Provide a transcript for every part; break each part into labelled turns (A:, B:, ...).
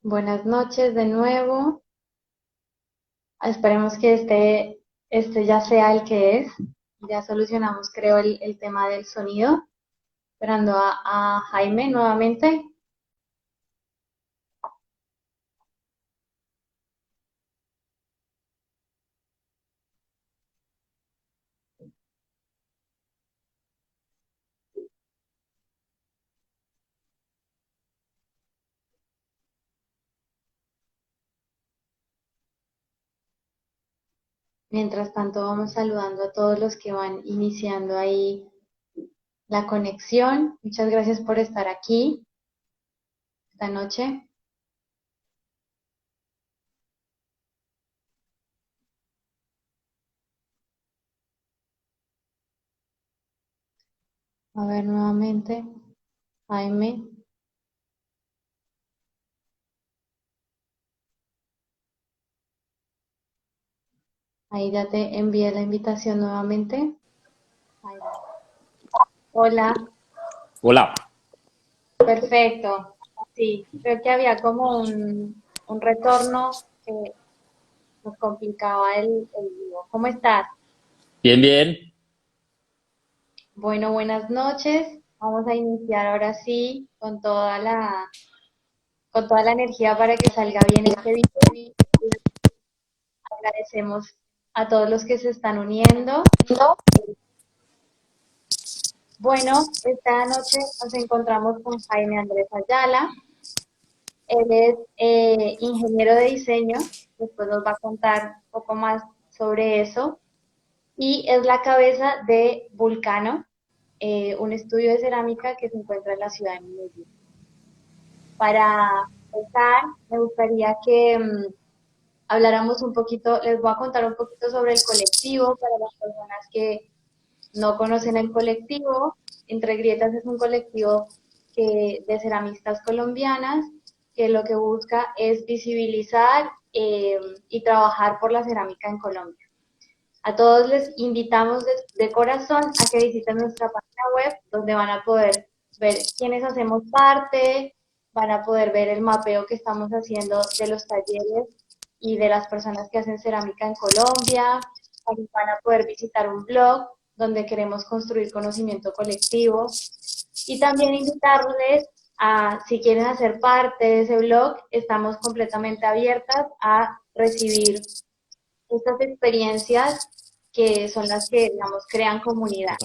A: Buenas noches de nuevo. Esperemos que este ya sea el que es. Ya solucionamos, creo, el tema del sonido. Esperando a Jaime nuevamente. Mientras tanto, vamos saludando a todos los que van iniciando ahí la conexión. Muchas gracias por estar aquí esta noche. A ver nuevamente, Jaime. Ahí ya te envié la invitación nuevamente. Ahí va. Hola.
B: Hola.
A: Perfecto. Sí, creo que había como un retorno que nos complicaba el vivo. ¿Cómo estás?
B: Bien, bien.
A: Bueno, buenas noches. Vamos a iniciar ahora sí con toda la energía para que salga bien este video. Agradecemos a todos los que se están uniendo. Bueno, esta noche nos encontramos con Jaime Andrés Ayala. Él es ingeniero de diseño. Después nos va a contar un poco más sobre eso. Y es la cabeza de Vulcano, un estudio de cerámica que se encuentra en la ciudad de Medellín. Para empezar, me gustaría que habláramos un poquito, les voy a contar un poquito sobre el colectivo para las personas que no conocen el colectivo. Entre Grietas es un colectivo de ceramistas colombianas que lo que busca es visibilizar y trabajar por la cerámica en Colombia. A todos les invitamos de corazón a que visiten nuestra página web, donde van a poder ver quiénes hacemos parte, van a poder ver el mapeo que estamos haciendo de los talleres y de las personas que hacen cerámica en Colombia. También van a poder visitar un blog donde queremos construir conocimiento colectivo. Y también invitarles a, si quieren hacer parte de ese blog, estamos completamente abiertas a recibir estas experiencias que son las que, digamos, crean comunidad.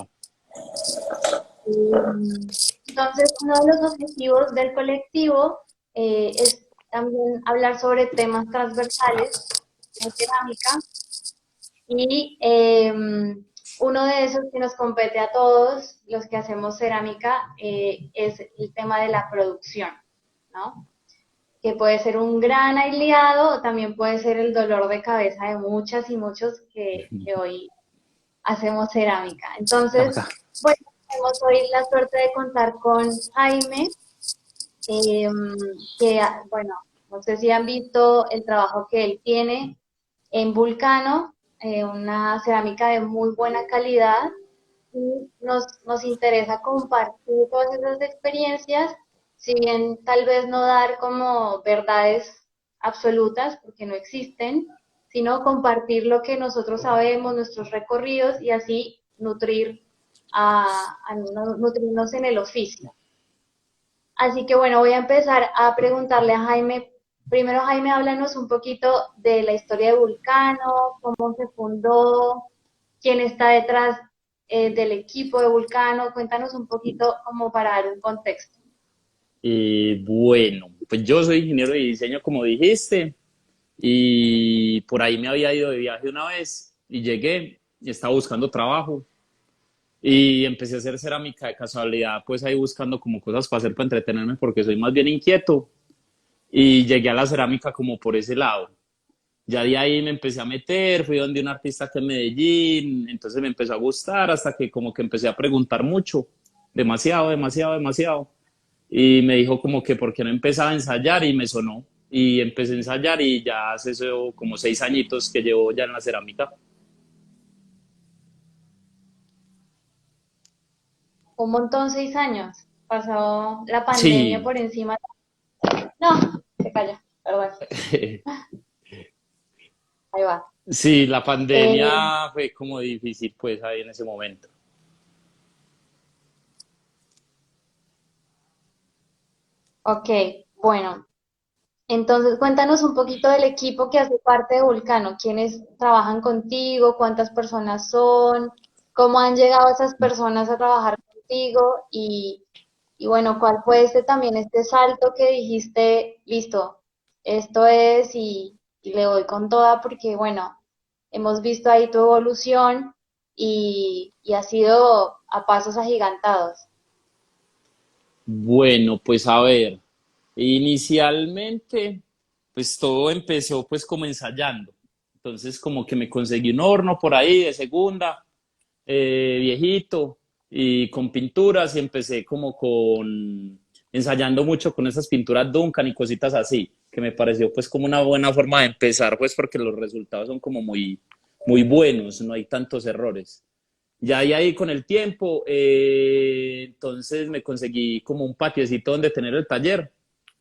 A: Entonces, uno de los objetivos del colectivo es también hablar sobre temas transversales en cerámica y uno de esos que nos compete a todos los que hacemos cerámica es el tema de la producción, ¿no? Que puede ser un gran aliado o también puede ser el dolor de cabeza de muchas y muchos que hoy hacemos cerámica. Entonces,
B: Acá.
A: bueno, tenemos hoy la suerte de contar con Jaime, eh, que, bueno, no sé si han visto el trabajo que él tiene en Vulcano, una cerámica de muy buena calidad, y nos interesa compartir todas esas experiencias, si bien tal vez no dar como verdades absolutas, porque no existen, sino compartir lo que nosotros sabemos, nuestros recorridos y así nutrirnos en el oficio. Así que bueno, voy a empezar a preguntarle a Jaime. Primero, Jaime, háblanos un poquito de la historia de Vulcano, cómo se fundó, quién está detrás del equipo de Vulcano. Cuéntanos un poquito como para dar un contexto.
B: Bueno, pues yo soy ingeniero de diseño, como dijiste, y por ahí me había ido de viaje una vez y llegué y estaba buscando trabajo y empecé a hacer cerámica de casualidad, pues ahí buscando como cosas para hacer para entretenerme porque soy más bien inquieto y llegué a la cerámica como por ese lado. Ya de ahí me empecé a meter, fui donde un artista que en Medellín, entonces me empezó a gustar hasta que como que empecé a preguntar mucho, demasiado, demasiado, demasiado. Y me dijo como que por qué no empezaba a ensayar y me sonó. Y empecé a ensayar y ya hace eso como 6 añitos que llevo ya en la cerámica.
A: Un montón, 6 años. Pasó la pandemia
B: Sí,
A: por encima. No, se calla. Perdón, ahí va.
B: Sí, la
A: Eh,
B: pandemia fue como difícil pues ahí en ese momento.
A: ok, bueno, entonces cuéntanos un poquito del equipo que hace parte de Vulcano, quiénes trabajan contigo, cuántas personas son, cómo han llegado esas personas a trabajar contigo y bueno, cuál fue también este salto que dijiste, listo, esto es y le doy con toda porque bueno, hemos visto ahí tu evolución y ha sido a pasos agigantados.
B: Bueno, pues a ver, inicialmente pues todo empezó pues como ensayando. Entonces como que me conseguí un horno por ahí de segunda, viejito y con pinturas y empecé como con ensayando mucho con esas pinturas Duncan y cositas así, que me pareció pues como una buena forma de empezar pues porque los resultados son como muy buenos, no hay tantos errores. Ya ahí con el tiempo, entonces me conseguí como un patiecito donde tener el taller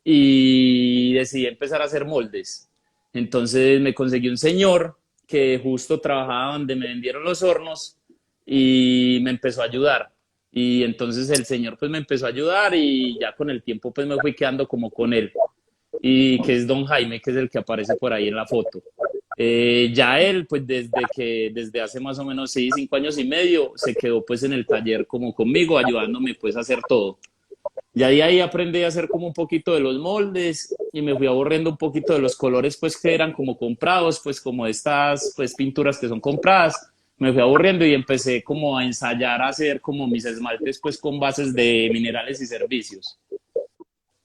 B: y decidí empezar a hacer moldes. Entonces me conseguí un señor que justo trabajaba donde me vendieron los hornos y me empezó a ayudar. Y entonces el señor pues me empezó a ayudar y ya con el tiempo pues me fui quedando como con él. Y que es don Jaime, que es el que aparece por ahí en la foto. Ya él, pues desde hace más o menos 6, 5 años y medio, se quedó pues en el taller como conmigo, ayudándome pues a hacer todo. Ya de ahí aprendí a hacer como un poquito de los moldes y me fui aburriendo un poquito de los colores pues que eran como comprados, pues como estas pues pinturas que son compradas. Me fui aburriendo y empecé como a ensayar a hacer como mis esmaltes pues con bases de minerales y servicios.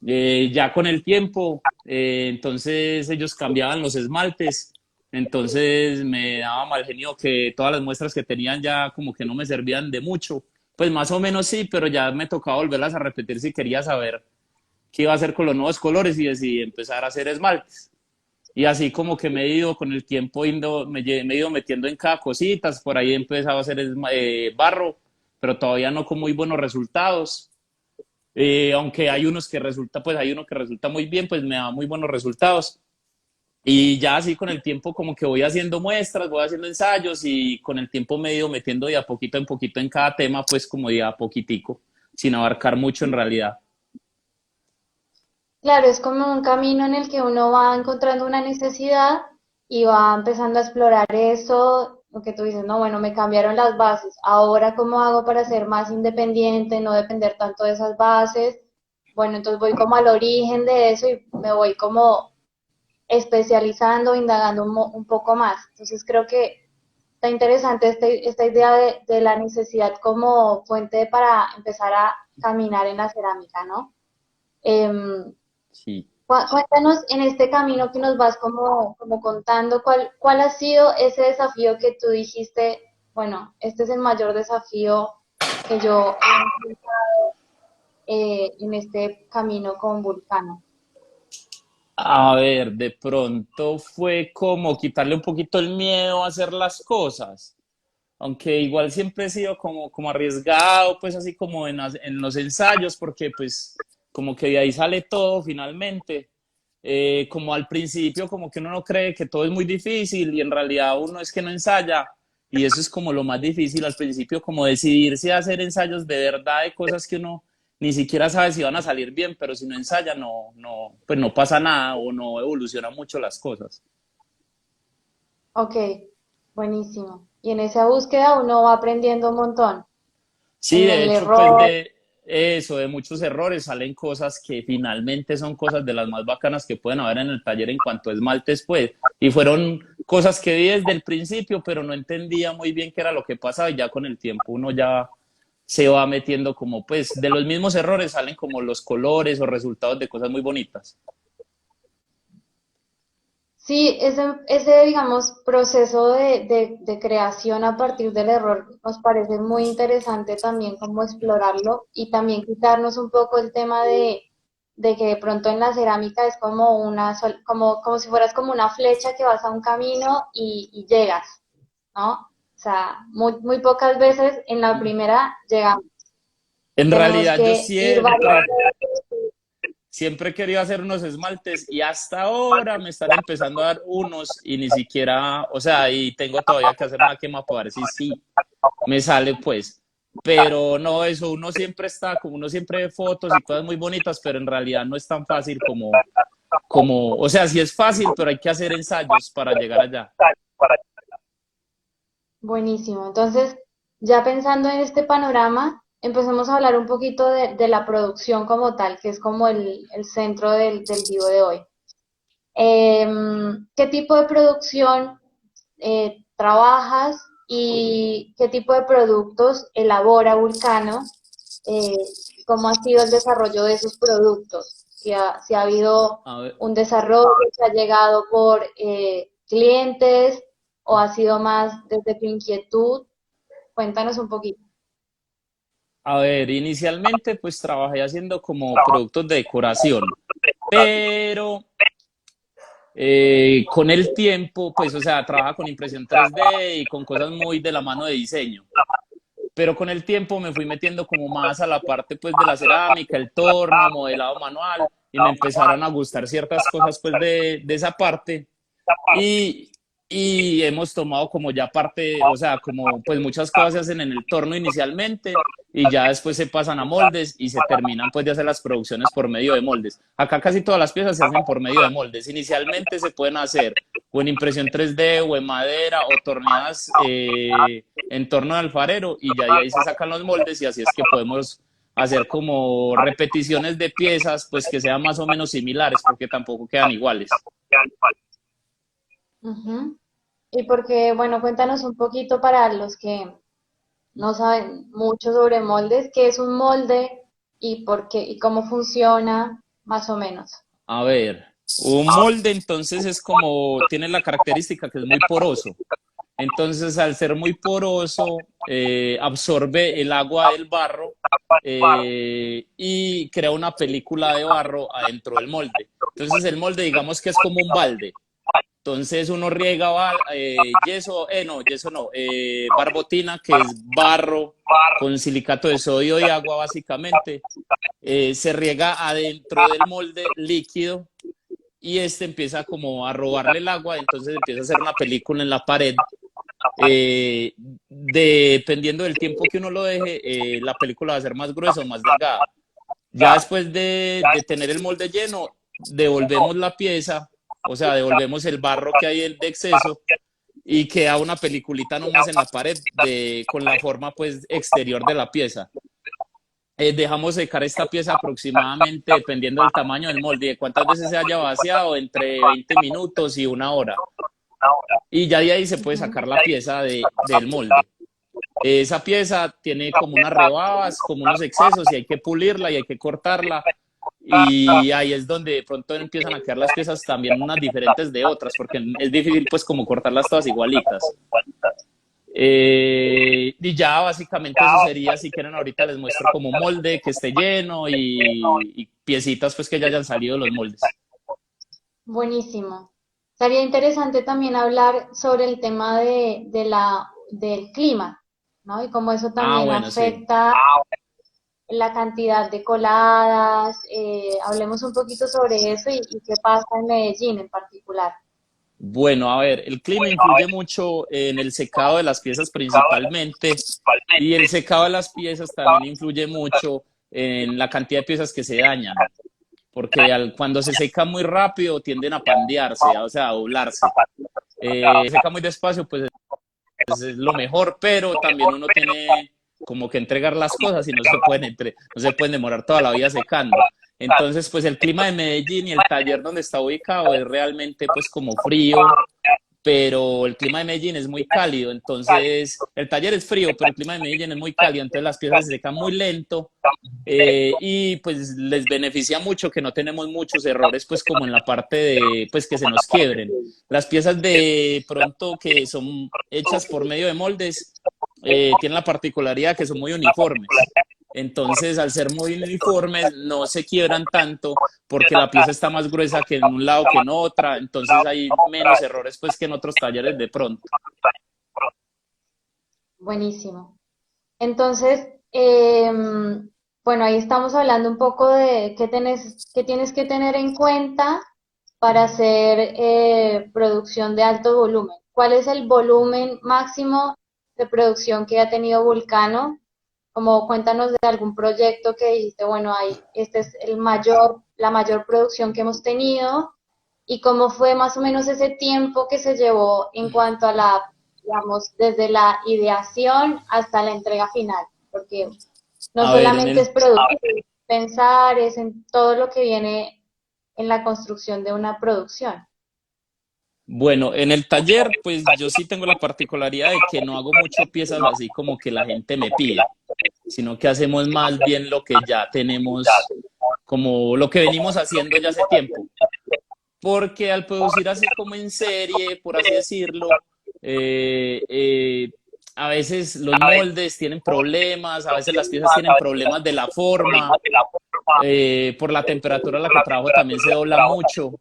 B: Ya con el tiempo, entonces ellos cambiaban los esmaltes, entonces me daba mal genio que todas las muestras que tenían ya como que no me servían de mucho, pues más o menos sí, pero ya me tocaba volverlas a repetir si quería saber qué iba a hacer con los nuevos colores y decidí empezar a hacer esmaltes. Y así como que me he ido con el tiempo, me he ido metiendo en cada cositas, por ahí he empezado a hacer barro, pero todavía no con muy buenos resultados. Aunque hay unos que resulta, pues hay uno que resulta muy bien, pues me da muy buenos resultados. Y ya así con el tiempo como que voy haciendo muestras, voy haciendo ensayos y con el tiempo me he ido metiendo de a poquito en poquito en cada tema, pues como de a poquitico, sin abarcar mucho en realidad.
A: Claro, es como un camino en el que uno va encontrando una necesidad y va empezando a explorar eso, lo que tú dices, no, bueno, me cambiaron las bases, ahora cómo hago para ser más independiente, no depender tanto de esas bases. Bueno, entonces voy como al origen de eso y me voy como especializando, indagando un poco más. Entonces creo que está interesante esta idea de la necesidad como fuente para empezar a caminar en la cerámica, ¿no? Em,
B: Sí.
A: Cuéntanos en este camino que nos vas como contando, ¿cuál ha sido ese desafío que tú dijiste, bueno, este es el mayor desafío que yo he enfrentado en este camino con Vulcano?
B: A ver, de pronto fue como quitarle un poquito el miedo a hacer las cosas, aunque igual siempre he sido como arriesgado, pues así como en los ensayos, porque pues como que de ahí sale todo finalmente. Como al principio, como que uno no cree que todo es muy difícil y en realidad uno es que no ensaya y eso es como lo más difícil al principio, como decidirse a hacer ensayos de verdad de cosas que uno ni siquiera sabe si van a salir bien, pero si no ensaya pues no pasa nada o no evoluciona mucho las cosas.
A: Ok, buenísimo. Y en esa búsqueda uno va aprendiendo un montón,
B: Sí,
A: en
B: de
A: el
B: hecho, pues
A: error.
B: de eso, de muchos errores salen cosas que finalmente son cosas de las más bacanas que pueden haber en el taller en cuanto a esmaltes, pues. Y fueron cosas que vi desde el principio, pero no entendía muy bien qué era lo que pasaba y ya con el tiempo uno ya se va metiendo como, pues, de los mismos errores salen como los colores o resultados de cosas muy bonitas.
A: Sí, digamos, proceso de creación a partir del error nos parece muy interesante también como explorarlo y también quitarnos un poco el tema de que de pronto en la cerámica es como como si fueras como una flecha que vas a un camino y llegas, ¿no? O sea, muy pocas veces en la primera llegamos.
B: En
A: Tenemos
B: realidad yo
A: que ir varias veces.
B: siempre he querido hacer unos esmaltes y hasta ahora me están empezando a dar unos y ni siquiera, o sea, y tengo todavía que hacer una quema para ver si sí me sale pues. Pero no, eso uno siempre está, como uno siempre ve fotos y cosas muy bonitas, pero en realidad no es tan fácil o sea, sí es fácil, pero hay que hacer ensayos para llegar allá.
A: Buenísimo. Entonces, ya pensando en este panorama, empecemos a hablar un poquito de la producción como tal, que es como el centro del vivo de hoy. ¿Qué tipo de producción trabajas y qué tipo de productos elabora Vulcano? Eh, ¿Cómo ha sido el desarrollo de esos productos? Si ha habido
B: A ver,
A: un desarrollo, si ha llegado por clientes o ha sido más desde tu inquietud. Cuéntanos un poquito.
B: a ver, inicialmente pues trabajé haciendo como productos de decoración, pero con el tiempo, pues, o sea, trabaja con impresión 3D y con cosas muy de la mano de diseño. Pero con el tiempo me fui metiendo como más a la parte, pues, de la cerámica, el torno, modelado manual, y me empezaron a gustar ciertas cosas, pues, de esa parte. Y, y hemos tomado como ya parte, o sea, como pues muchas cosas se hacen en el torno inicialmente y ya después se pasan a moldes y se terminan pues de hacer las producciones por medio de moldes. Acá casi todas las piezas se hacen por medio de moldes. Inicialmente se pueden hacer o en impresión 3D o en madera o torneadas en torno de alfarero y ya de ahí se sacan los moldes y así es que podemos hacer como repeticiones de piezas pues que sean más o menos similares porque tampoco quedan iguales.
A: Ujú. Y porque, bueno, cuéntanos un poquito para los que no saben mucho sobre moldes, qué es un molde y por qué y cómo funciona, más o menos.
B: A ver, un molde entonces es como, tiene la característica que es muy poroso. Entonces, al ser muy poroso, absorbe el agua del barro y crea una película de barro adentro del molde. Entonces, el molde, digamos que es como un balde. Entonces, uno riega yeso, no, yeso no, barbotina, que es barro con silicato de sodio y agua, básicamente. Se riega adentro del molde líquido y este empieza como a robarle el agua, entonces empieza a hacer una película en la pared. Dependiendo del tiempo que uno lo deje, la película va a ser más gruesa o más delgada. Ya después de tener el molde lleno, devolvemos la pieza, o sea, devolvemos el barro que hay de exceso y queda una peliculita nomás en la pared con la forma pues exterior de la pieza. Dejamos secar esta pieza aproximadamente, dependiendo del tamaño del molde y de cuántas veces se haya vaciado, entre 20 minutos y una hora. Y ya de ahí se puede
A: Ujú.
B: sacar la pieza del molde. Esa pieza tiene como unas rebabas, como unos excesos y hay que pulirla y hay que cortarla. Y ahí es donde de pronto empiezan a quedar las piezas también unas diferentes de otras, porque es difícil pues como cortarlas todas igualitas. Y ya básicamente eso sería, si quieren ahorita les muestro como un molde que esté lleno y piecitas pues que ya hayan salido de los moldes.
A: Buenísimo. Sería interesante también hablar sobre el tema del clima, ¿no? Y cómo eso
B: Ah,
A: también
B: bueno, sí.
A: afecta la cantidad de coladas. Hablemos un poquito sobre eso y qué pasa en Medellín en particular.
B: Bueno, a ver, el clima influye mucho en el secado de las piezas principalmente y el secado de las piezas también influye mucho en la cantidad de piezas que se dañan, porque cuando se seca muy rápido tienden a pandearse, o sea, a doblarse. Seca muy despacio, pues es lo mejor, pero también uno tiene como que entregar las cosas y no se pueden demorar toda la vida secando. Entonces, pues el clima de Medellín y el taller donde está ubicado es realmente pues como frío, pero el clima de Medellín es muy cálido, entonces el taller es frío, pero el clima de Medellín es muy cálido, entonces las piezas se secan muy lento y pues les beneficia mucho que no tenemos muchos errores pues como en la parte de pues que se nos quiebren. Las piezas de pronto que son hechas por medio de moldes tienen la particularidad que son muy uniformes. Entonces, al ser muy uniformes, no se quiebran tanto porque la pieza está más gruesa que en un lado que en otra. Entonces, hay menos errores pues que en otros talleres de pronto.
A: Buenísimo. Entonces, bueno, ahí estamos hablando un poco de qué tienes que tener en cuenta para hacer producción de alto volumen. ¿Cuál es el volumen máximo de producción que ha tenido Vulcano? Como cuéntanos de algún proyecto que dijiste, bueno, ahí, este es la mayor producción que hemos tenido y cómo fue más o menos ese tiempo que se llevó en cuanto a digamos, desde la ideación hasta la entrega final, porque no
B: A ver, en
A: solamente
B: el,
A: es producir, pensar, es en todo lo que viene en la construcción de una producción.
B: bueno, en el taller, pues yo sí tengo la particularidad de que no hago mucho piezas así como que la gente me pide, sino que hacemos más bien lo que ya tenemos, como lo que venimos haciendo ya hace tiempo. Porque al producir así como en serie, por así decirlo, eh, eh, a veces los moldes tienen problemas, a veces las piezas tienen problemas de la forma, por la temperatura a la que trabajo también se dobla mucho.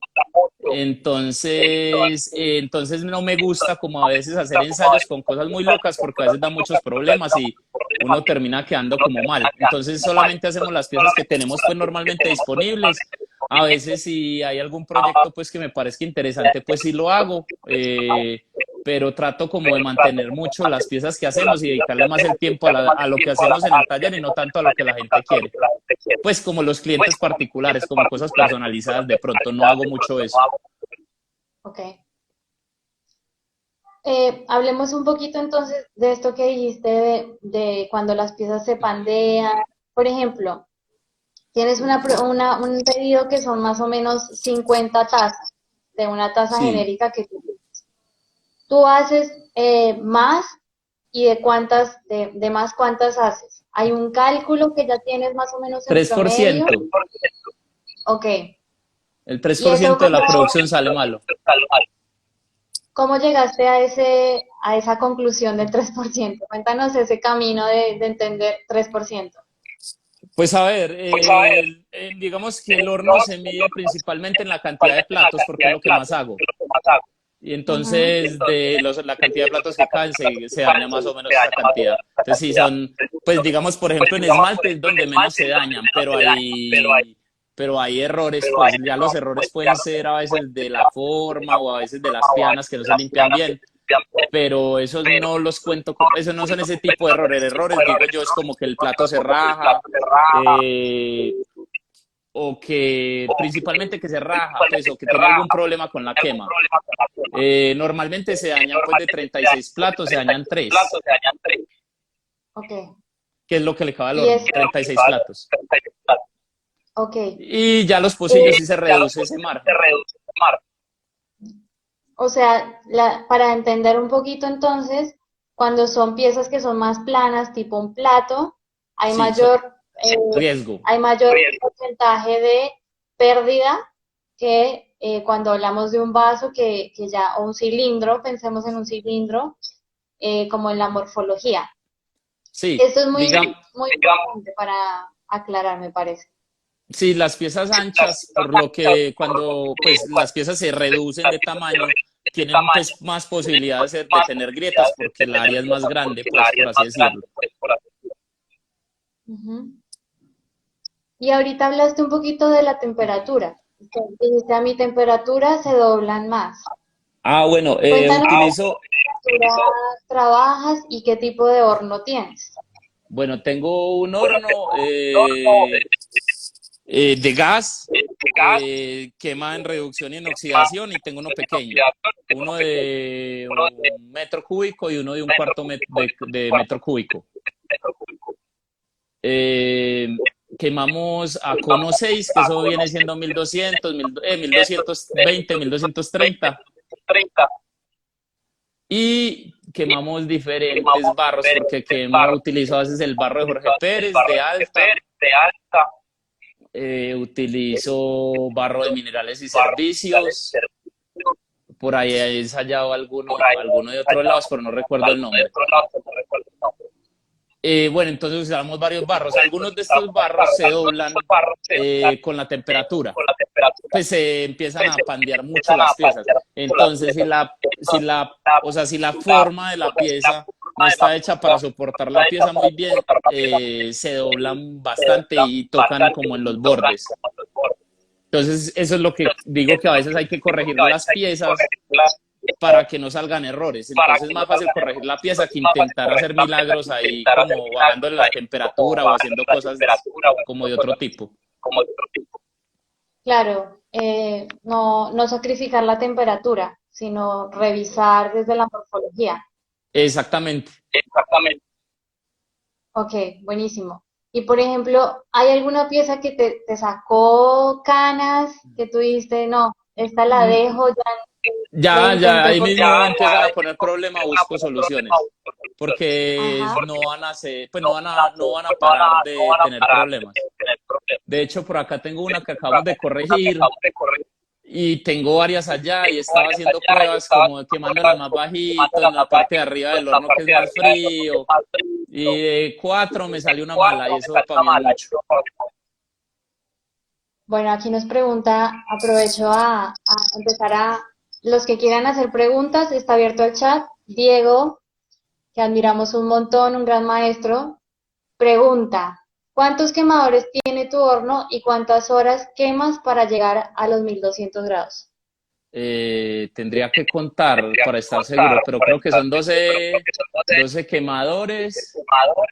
B: Entonces no me gusta como a veces hacer ensayos con cosas muy locas porque a veces da muchos problemas y uno termina quedando como mal. Entonces solamente hacemos las piezas que tenemos pues normalmente disponibles. A veces si hay algún proyecto pues que me parezca interesante pues sí lo hago, pero trato como de mantener mucho las piezas que hacemos y dedicarle más el tiempo a lo que hacemos en el taller y no tanto a lo que la gente quiere. Pues como los clientes particulares, como cosas personalizadas, de pronto no hago mucho eso.
A: Ok. Hablemos un poquito entonces de esto que dijiste de cuando las piezas se pandean. Por ejemplo, tienes un pedido que son más o menos 50 tazas de una taza
B: Sí,
A: genérica que tú haces más y de más cuántas haces. Hay un cálculo que ya tienes más o menos en promedio.
B: 3%.
A: Ok.
B: El tres
A: ¿Y
B: por
A: eso
B: ciento de la producción sale malo.
A: cómo llegaste a esa conclusión del 3%? Cuéntanos ese camino de entender 3%.
B: Pues a ver, digamos que el horno se mide principalmente en la cantidad de platos porque es lo que más hago. Y
A: Ujú.
B: entonces la cantidad de platos que caen se daña más o menos esa cantidad. Entonces sí son, pues digamos, por ejemplo, en esmalte es donde menos se dañan, pero hay errores, pues ya los errores pueden ser a veces de la forma o a veces de las pianas que no se limpian bien, pero esos no los cuento, esos no son ese tipo de errores. Errores, digo yo, es como que el plato se raja, eh, o que principalmente que se raja, pues, o que tiene algún problema con la quema. Normalmente se dañan, pues, de 36 platos, se dañan 3,
A: Ok.
B: que es lo que le cabe al
A: Y es,
B: horno, 36 platos.
A: ok.
B: Y ya los pocillos sí se reduce ese margen.
A: O sea, para entender un poquito entonces, cuando son piezas que son más planas, tipo un plato, hay
B: Sí,
A: mayor, eh,
B: riesgo.
A: hay mayor porcentaje de pérdida que cuando hablamos de un vaso o un cilindro, pensemos en un cilindro, como en la morfología.
B: Sí,
A: Esto es
B: digamos,
A: muy importante para aclarar, me parece.
B: sí, las piezas anchas, por lo que cuando pues las piezas se reducen de tamaño, tienen pues más posibilidades de tener grietas porque el área es más grande, pues por así decirlo.
A: Ujú. Y ahorita hablaste un poquito de la temperatura. Dijiste, a mi temperatura se doblan más.
B: Bueno,
A: Cuéntanos
B: utilizo,
A: qué temperatura trabajas y qué tipo de horno tienes.
B: bueno, tengo un horno de gas, quema en reducción y en oxidación, y tengo uno pequeño, uno de 1 metro cúbico y uno de un cuarto de metro cúbico. Eh, Quemamos a cono 6, que eso viene siendo 1200, 1220, 1230. Y quemamos diferentes barros, porque utilizo a veces el barro de Jorge Pérez de alta, utilizo barro de minerales y servicios, por ahí he ensayado alguno de otros lados, pero no recuerdo el nombre. Bueno, entonces usamos varios barros. Algunos de estos barros se doblan con la temperatura, pues se empiezan a pandear mucho las piezas. Entonces, o sea, si la forma de la pieza no está hecha para soportar la pieza muy bien, se doblan bastante y tocan como en los bordes. Entonces, eso es lo que digo, que a veces hay que corregir las piezas para que no salgan errores. Entonces es más fácil corregir la pieza que intentar hacer milagros ahí como bajándole la temperatura o haciendo cosas como de otro tipo.
A: Claro, no sacrificar la temperatura, sino revisar desde la morfología.
B: Exactamente.
A: Ok, buenísimo. Y por ejemplo, ¿hay alguna pieza que te sacó canas que tú dijiste, no, esta la dejo, ya lo
B: Ya
A: intenté
B: ahí
A: por...
B: mismo empiezan a poner problema, busco soluciones, porque
A: Ajá,
B: no van a ser, pues no van a parar de tener problemas. De hecho, por acá tengo una que acabamos de corregir y tengo varias allá y estaba haciendo pruebas como quemándolas más bajito en la parte de arriba del horno que es más frío y de 4 me salió una mala y eso para mí es mucho.
A: bueno, aquí nos pregunta, aprovecho a empezar a, los que quieran hacer preguntas, está abierto el chat. Diego, que admiramos un montón, un gran maestro, pregunta, ¿cuántos quemadores tiene tu horno y cuántas horas quemas para llegar a los 1200 grados?
B: Tendría que contar para estar seguro, pero creo que son 12 quemadores,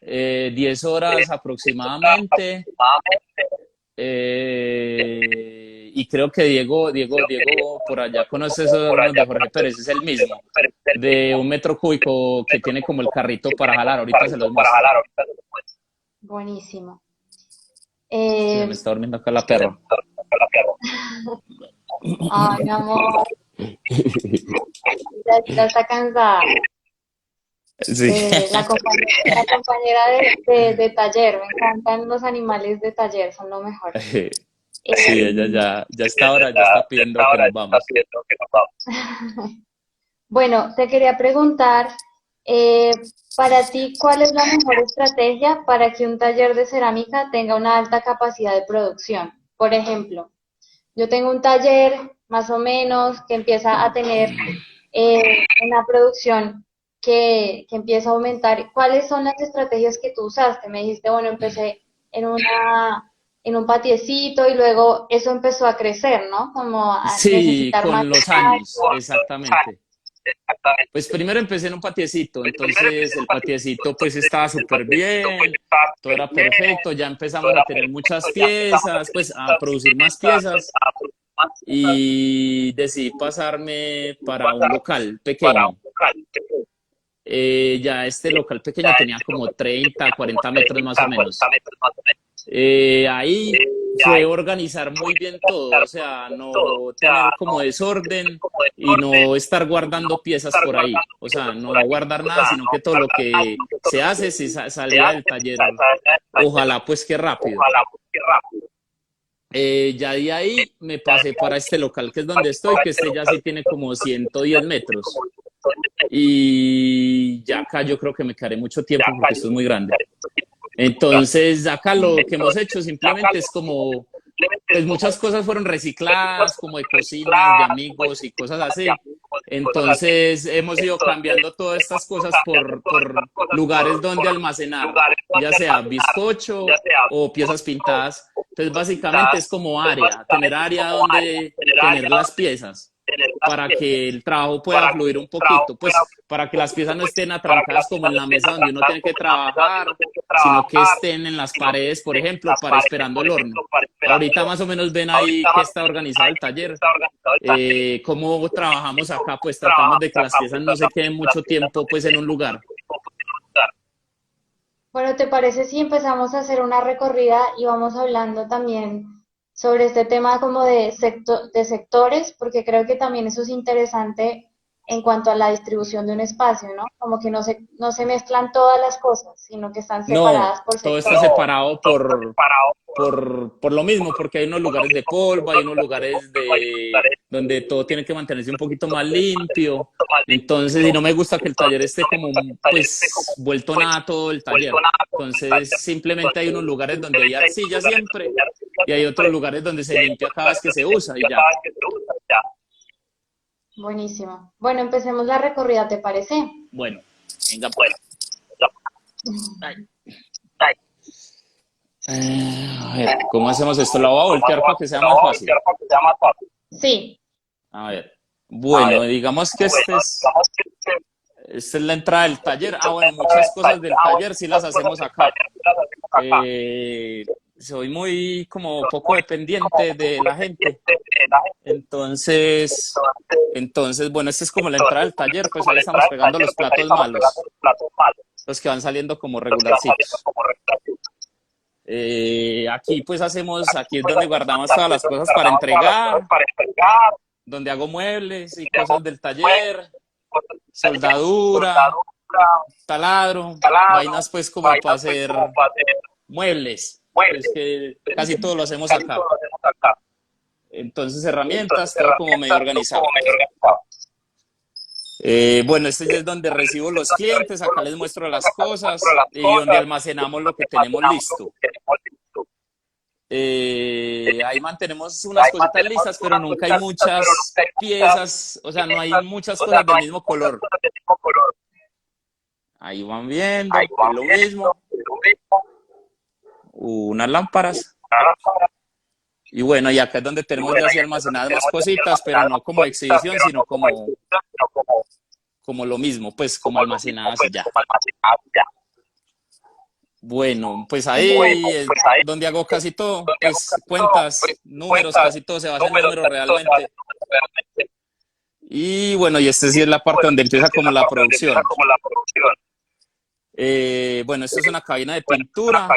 B: 10 horas aproximadamente. Y creo que Diego por allá conoce esos hornos de Jorge Pérez, es el mismo, de 1 metro cúbico que tiene como el carrito para jalar. Ahorita se los muestro.
A: Buenísimo.
B: Se
A: Eh,
B: me está durmiendo acá la perra.
A: ay, mi amor, ya está cansada.
B: Sí.
A: La compañera de taller, me encantan los animales de taller, son lo mejor.
B: Sí,
A: Eh,
B: ella ya está ahora, ya está pidiendo que nos vamos.
A: bueno, te quería preguntar, eh, para ti, ¿cuál es la mejor estrategia para que un taller de cerámica tenga una alta capacidad de producción? Por ejemplo, yo tengo un taller más o menos que empieza a tener una producción que empieza a aumentar. ¿Cuáles son las estrategias que tú usaste? Me dijiste, bueno, empecé en en un patiecito y luego eso empezó a crecer, ¿no? Como a
B: Sí,
A: necesitar más
B: con los años,
A: espacio.
B: exactamente. Pues primero empecé en un patiecito, entonces el patiecito pues estaba súper bien, todo era perfecto, ya empezamos a tener muchas piezas, pues a producir más piezas y decidí pasarme para un local pequeño. Ya este local pequeño tenía como 30, 40 metros más o menos. Ahí fue organizar muy bien todo, o sea, no tener como desorden y no estar guardando piezas por ahí, o sea, no guardar nada, sino que todo lo que se hace si salía del taller, ojalá pues que rápido. Ya de ahí me pasé para este local que es donde estoy, que este ya sí tiene como 110 metros. Y ya acá yo creo que me quedaré mucho tiempo porque esto es muy grande. Entonces, acá lo que hemos hecho simplemente es como, pues muchas cosas fueron recicladas, como de cocinas, de amigos y cosas así. Entonces, hemos ido cambiando todas estas cosas por lugares donde almacenar, ya sea bizcocho o piezas pintadas. Entonces, básicamente es como área, tener área donde tener las piezas para que el trabajo pueda fluir un poquito, pues para que las piezas no estén atrancadas como en la mesa donde uno tiene que trabajar, sino que estén en las paredes, por ejemplo, para esperando el horno. Ahorita más o menos ven ahí que está organizado el taller. Cómo trabajamos acá, pues tratamos de que las piezas no se queden mucho tiempo pues en un lugar.
A: Bueno, ¿te parece si empezamos a hacer una recorrida y vamos hablando también sobre este tema como de de sectores? Porque creo que también eso es interesante en cuanto a la distribución de un espacio, ¿no? Como que no se mezclan todas las cosas, sino que están separadas
B: No,
A: por
B: todo está
A: sectores.
B: separado por lo mismo, porque hay unos lugares de polvo, hay unos lugares donde todo tiene que mantenerse un poquito más limpio. Entonces, y no me gusta que el taller esté como, pues, vuelto nada todo el taller. Entonces, simplemente hay unos lugares donde hay arcilla siempre y hay otros lugares donde se limpia cada vez que se usa y ya.
A: Buenísimo. Bueno, empecemos la recorrida, ¿te parece?
B: Bueno, venga pues. A ver, ¿cómo hacemos esto? La voy a voltear para que sea más fácil.
A: Sí,
B: A ver, bueno, digamos que esta es la entrada del taller. Ah, bueno, muchas cosas del taller sí las hacemos acá. Soy muy como poco dependiente de la gente. Entonces, bueno, esta es como la entrada del taller, pues ahí estamos pegando los platos malos, los que van saliendo como regularcitos. Aquí pues aquí es donde guardamos todas las cosas para entregar, donde hago muebles y cosas del taller, soldadura, taladro, vainas pues como para hacer muebles, pues que casi todo lo hacemos acá. Entonces herramientas, todo como medio organizado. Bueno, este ya es donde recibo los clientes, acá les muestro las cosas y donde almacenamos lo que tenemos listo. Ahí mantenemos unas cositas listas, pero nunca hay muchas piezas, o sea, no hay muchas cosas del mismo color. Ahí van viendo, es lo mismo. Unas lámparas. Y bueno, y acá es donde tenemos ya así almacenadas más cositas, pero no como exhibición, sino como lo mismo, pues como almacenadas y ya. Bueno, pues ahí es donde hago casi todo, pues cuentas, números, casi todo se basa en números realmente. Y bueno, y esta sí es la parte donde empieza como la producción. Bueno, esto es una cabina de pintura.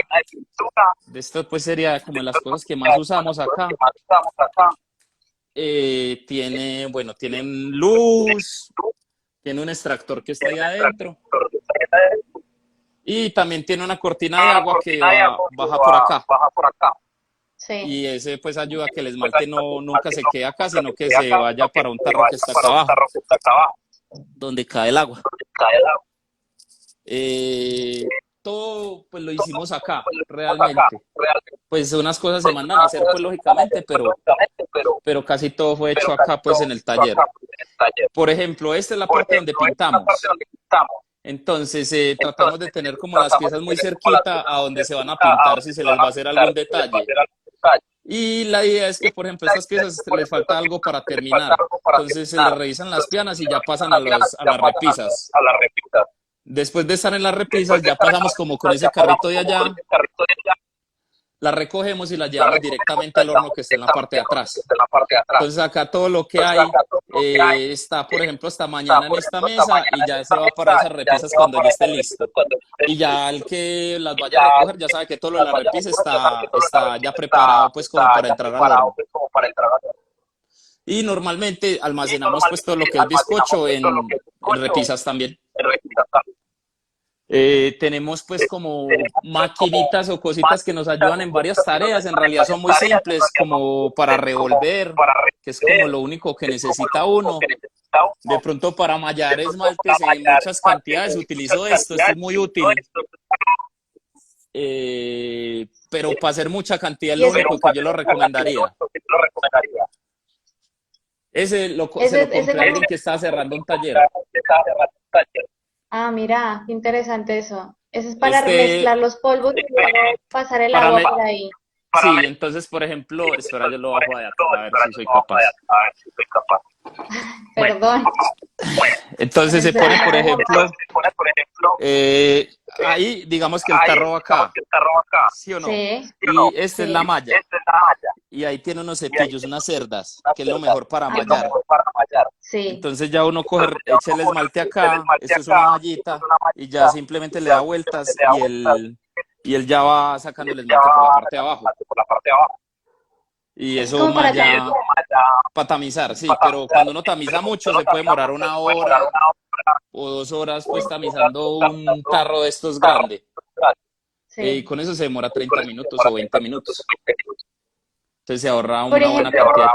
B: De esto pues sería como las cosas que más usamos acá. Tienen luz, tiene un extractor que está ahí adentro. Y también tiene una cortina de agua que baja por acá.
A: sí.
B: Y ese pues ayuda a que el esmalte nunca se quede acá, sino que se vaya para un tarro que está acá abajo, donde cae el agua. Todo pues lo hicimos acá, realmente. Pues unas cosas se mandan a hacer pues lógicamente, pero casi todo fue hecho acá pues en el taller. Por ejemplo, esta es la parte donde pintamos. Entonces tratamos de tener como las piezas muy cerquita a donde se van a pintar si se les va a hacer algún detalle. Y la idea es que, por ejemplo, estas piezas les falta algo para terminar. Entonces se les revisan las pianas y ya pasan a las repisas. Después de estar en las repisas, ya pasamos como con ese carrito de allá, la recogemos y la llevamos directamente al horno que está en la parte de atrás. Entonces acá todo lo que hay está, por ejemplo, hasta mañana en esta mesa y ya se va para esas repisas cuando ya esté listo. Y ya el que las vaya a recoger ya sabe que todo lo de la repisa está ya preparado pues como para entrar al horno. Y normalmente almacenamos pues todo lo que es bizcocho en repisas también. Tenemos pues como maquinitas o cositas que nos ayudan en varias tareas, en realidad son muy simples como para revolver, que es como lo único que necesita uno. De pronto para mallar esmaltes en muchas cantidades utilizo esto es muy útil. Pero para hacer mucha cantidad es lo único que yo lo recomendaría. Se lo compré a alguien que estaba cerrando un taller.
A: Ah, mira, qué interesante eso. Eso es para mezclar los polvos y luego pasar el
B: para
A: agua
B: me-
A: por ahí.
B: Sí, entonces, por ejemplo, espera, yo lo bajo de acá, a ver si soy capaz. Bueno,
A: Perdón.
B: entonces se pone, por ejemplo, ahí digamos que el tarro va acá, ¿sí o no?
A: Sí,
B: Y esta es
A: sí.
B: la malla. Y ahí tiene unos cepillos, unas cerdas, que es lo mejor para mallar.
A: Sí.
B: Entonces ya uno echa el esmalte acá, esto es una mallita, y ya simplemente le da vueltas y él ya va sacando el esmalte por la parte de abajo. Y
A: Es
B: eso
A: como para
B: malla para tamizar, sí, pero cuando uno tamiza mucho se puede demorar 1 hora o 2 horas pues tamizando un tarro de estos grandes. Y
A: Sí.
B: con eso se demora 30 minutos o 20 minutos. Entonces se ahorra
A: Por
B: una buena
A: ejemplo,
B: cantidad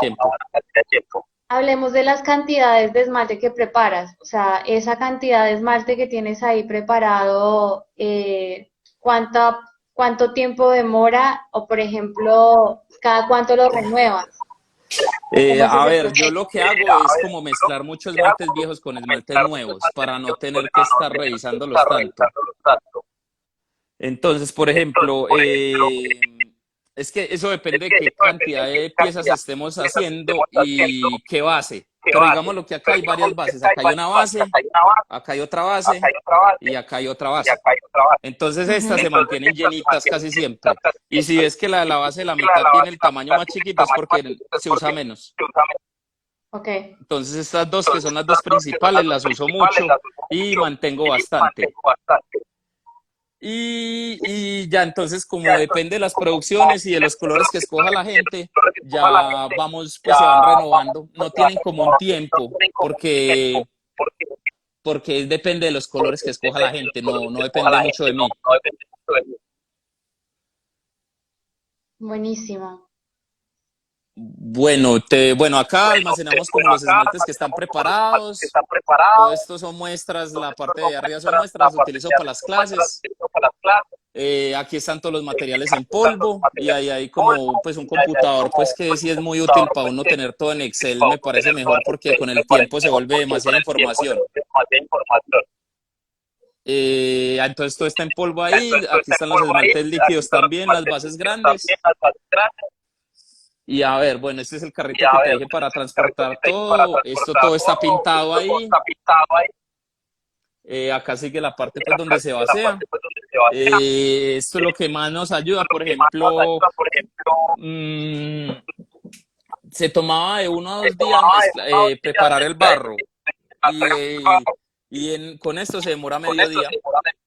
B: de tiempo.
A: hablemos de las cantidades de esmalte que preparas. O sea, esa cantidad de esmalte que tienes ahí preparado, ¿cuánto tiempo demora? O, por ejemplo, ¿cada cuánto lo renuevas? ¿Cómo es
B: A
A: ese
B: ver, yo
A: proceso?
B: lo que hago es como mezclar muchos esmaltes viejos con esmaltes nuevos para no tener que estar revisándolos tanto. Entonces, por ejemplo, es que eso depende de qué cantidad de piezas estemos haciendo y qué base. Pero digamos lo que acá hay varias bases. Acá hay una base, acá hay otra base y acá hay otra base. Entonces estas
A: Ujú.
B: se mantienen llenitas casi siempre. Y si ves que la de la base de la mitad tiene el tamaño más chiquito es porque se usa menos.
A: Ok,
B: Entonces estas dos que son las dos principales las uso mucho y mantengo bastante. Y ya entonces como depende de las producciones y de los colores que escoja la gente, ya vamos, pues se van renovando. No tienen como un tiempo porque depende de los colores que escoja la gente, no depende mucho de mí.
A: buenísimo.
B: Bueno, acá almacenamos como los esmaltes que están preparados. Todo esto son muestras, la parte de arriba son muestras, las utilizo para las clases. Aquí están todos los materiales en polvo y ahí hay como pues un computador pues que sí es muy útil para uno tener todo en Excel, me parece mejor porque con el tiempo se vuelve demasiada información. Entonces todo está en polvo ahí, aquí están los esmaltes líquidos también, las bases grandes. Y a ver, bueno, este es el carrito que te dije para transportar todo, esto todo está pintado ahí. Acá sigue la parte pues donde se basea. Esto es lo que más nos ayuda, por ejemplo, mm, se tomaba de 1 a 2 días preparar el barro y con esto se demora medio día.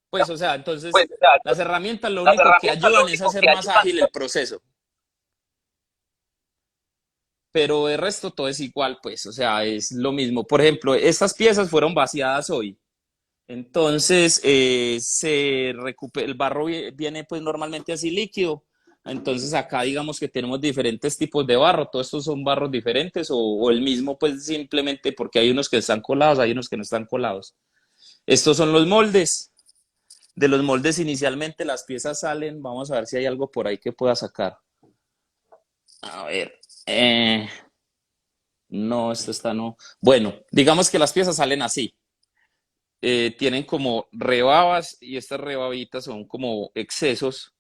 B: Pues, o sea, entonces las herramientas lo único que ayudan es a hacer más ágil el proceso, pero el resto todo es igual, pues, o sea, es lo mismo. Por ejemplo, estas piezas fueron vaciadas hoy. Entonces, el barro viene pues normalmente así líquido. Entonces acá digamos que tenemos diferentes tipos de barro. Todos estos son barros diferentes o el mismo pues simplemente porque hay unos que están colados, hay unos que no están colados. Estos son los moldes. De los moldes inicialmente las piezas salen. Vamos a ver si hay algo por ahí que pueda sacar. A ver. No, esto está no. Bueno, digamos que las piezas salen así. Tienen como rebabas y estas rebabitas son como excesos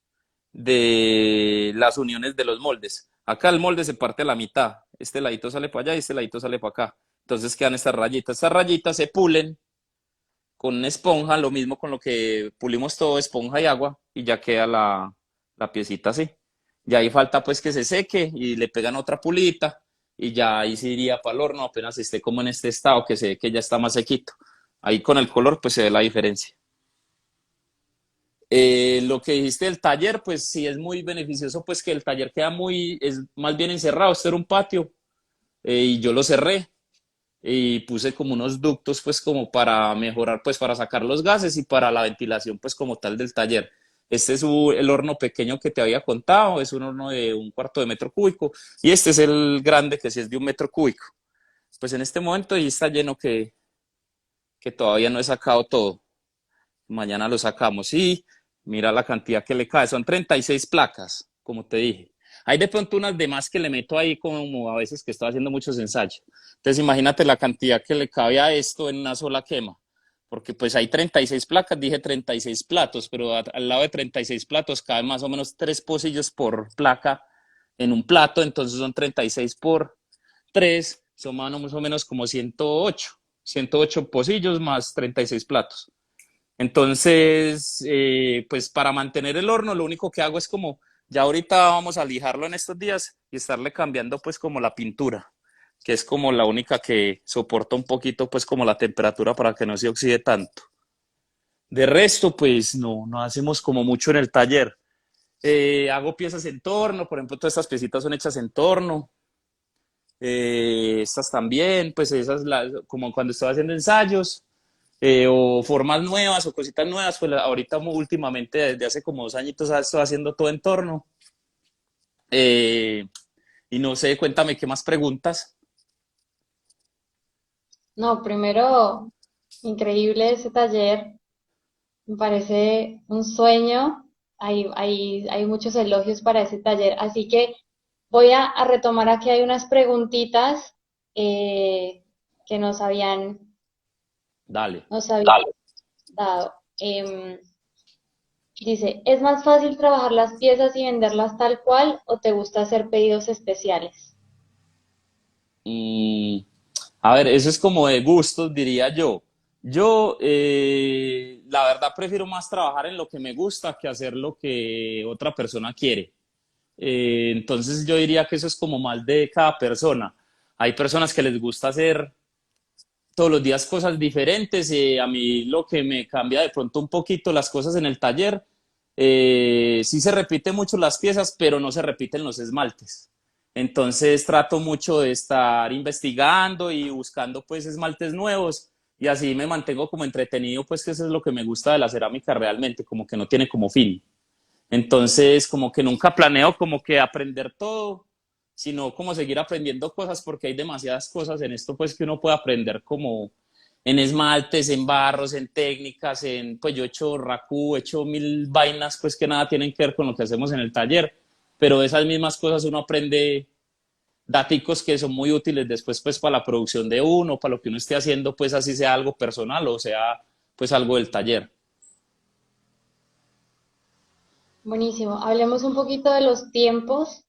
B: de las uniones de los moldes. Acá el molde se parte a la mitad. Este ladito sale para allá y este ladito sale para acá. Entonces quedan estas rayitas. Estas rayitas se pulen con una esponja, lo mismo con lo que pulimos todo, esponja y agua, y ya queda la piecita así. Y ahí falta pues que se seque y le pegan otra pulita y ya ahí se iría para el horno apenas esté como en este estado, que se ve que ya está más sequito. Ahí con el color pues se ve la diferencia. Lo que dijiste del taller, pues sí es muy beneficioso, pues que el taller queda es más bien encerrado, este era un patio y yo lo cerré y puse como unos ductos pues como para mejorar, pues para sacar los gases y para la ventilación pues como tal del taller. Este es el horno pequeño que te había contado, es un horno de 1/4 de metro cúbico y este es el grande que sí es de 1 metro cúbico. Pues en este momento ahí está lleno que todavía no he sacado todo. Mañana lo sacamos y mira la cantidad que le cae. Son 36 placas, como te dije. Hay de pronto unas demás que le meto ahí como a veces que estoy haciendo muchos ensayos. Entonces imagínate la cantidad que le cabe a esto en una sola quema. Porque pues hay 36 placas, dije 36 platos, pero al lado de 36 platos caben más o menos 3 pocillos por placa en un plato, entonces son 36 por 3, son más o menos como 108 pocillos más 36 platos. Entonces, pues para mantener el horno, lo único que hago es como, ya ahorita vamos a lijarlo en estos días y estarle cambiando pues como la pintura, que es como la única que soporta un poquito pues como la temperatura para que no se oxide tanto. De resto, pues no hacemos como mucho en el taller. Hago piezas en torno, por ejemplo, todas estas piecitas son hechas en torno. Estas también, pues esas como cuando estoy haciendo ensayos o formas nuevas o cositas nuevas, pues ahorita últimamente desde hace como 2 añitos estoy haciendo todo en torno. Eh, y no sé, cuéntame qué más preguntas.
A: No, primero, increíble ese taller. Me parece un sueño. Hay muchos elogios para ese taller. Así que voy a retomar aquí. Hay unas preguntitas que
B: Dale.
A: nos habían dado. Dice, ¿es más fácil trabajar las piezas y venderlas tal cual o te gusta hacer pedidos especiales?
B: Mm, a ver, eso es como de gustos, diría yo. Yo, la verdad, prefiero más trabajar en lo que me gusta que hacer lo que otra persona quiere. Entonces yo diría que eso es como más de cada persona. Hay personas que les gusta hacer todos los días cosas diferentes. A mí lo que me cambia de pronto un poquito las cosas en el taller, sí se repiten mucho las piezas, pero no se repiten los esmaltes. Entonces trato mucho de estar investigando y buscando pues esmaltes nuevos y así me mantengo como entretenido, pues que eso es lo que me gusta de la cerámica realmente, como que no tiene como fin. Entonces, como que nunca planeo como que aprender todo, sino como seguir aprendiendo cosas porque hay demasiadas cosas en esto pues que uno puede aprender como en esmaltes, en barros, en técnicas, pues yo he hecho racú, he hecho mil vainas pues que nada tienen que ver con lo que hacemos en el taller, pero de esas mismas cosas uno aprende daticos que son muy útiles después pues para la producción de uno, para lo que uno esté haciendo pues así sea algo personal o sea pues algo del taller.
A: Buenísimo. Hablemos un poquito de los tiempos.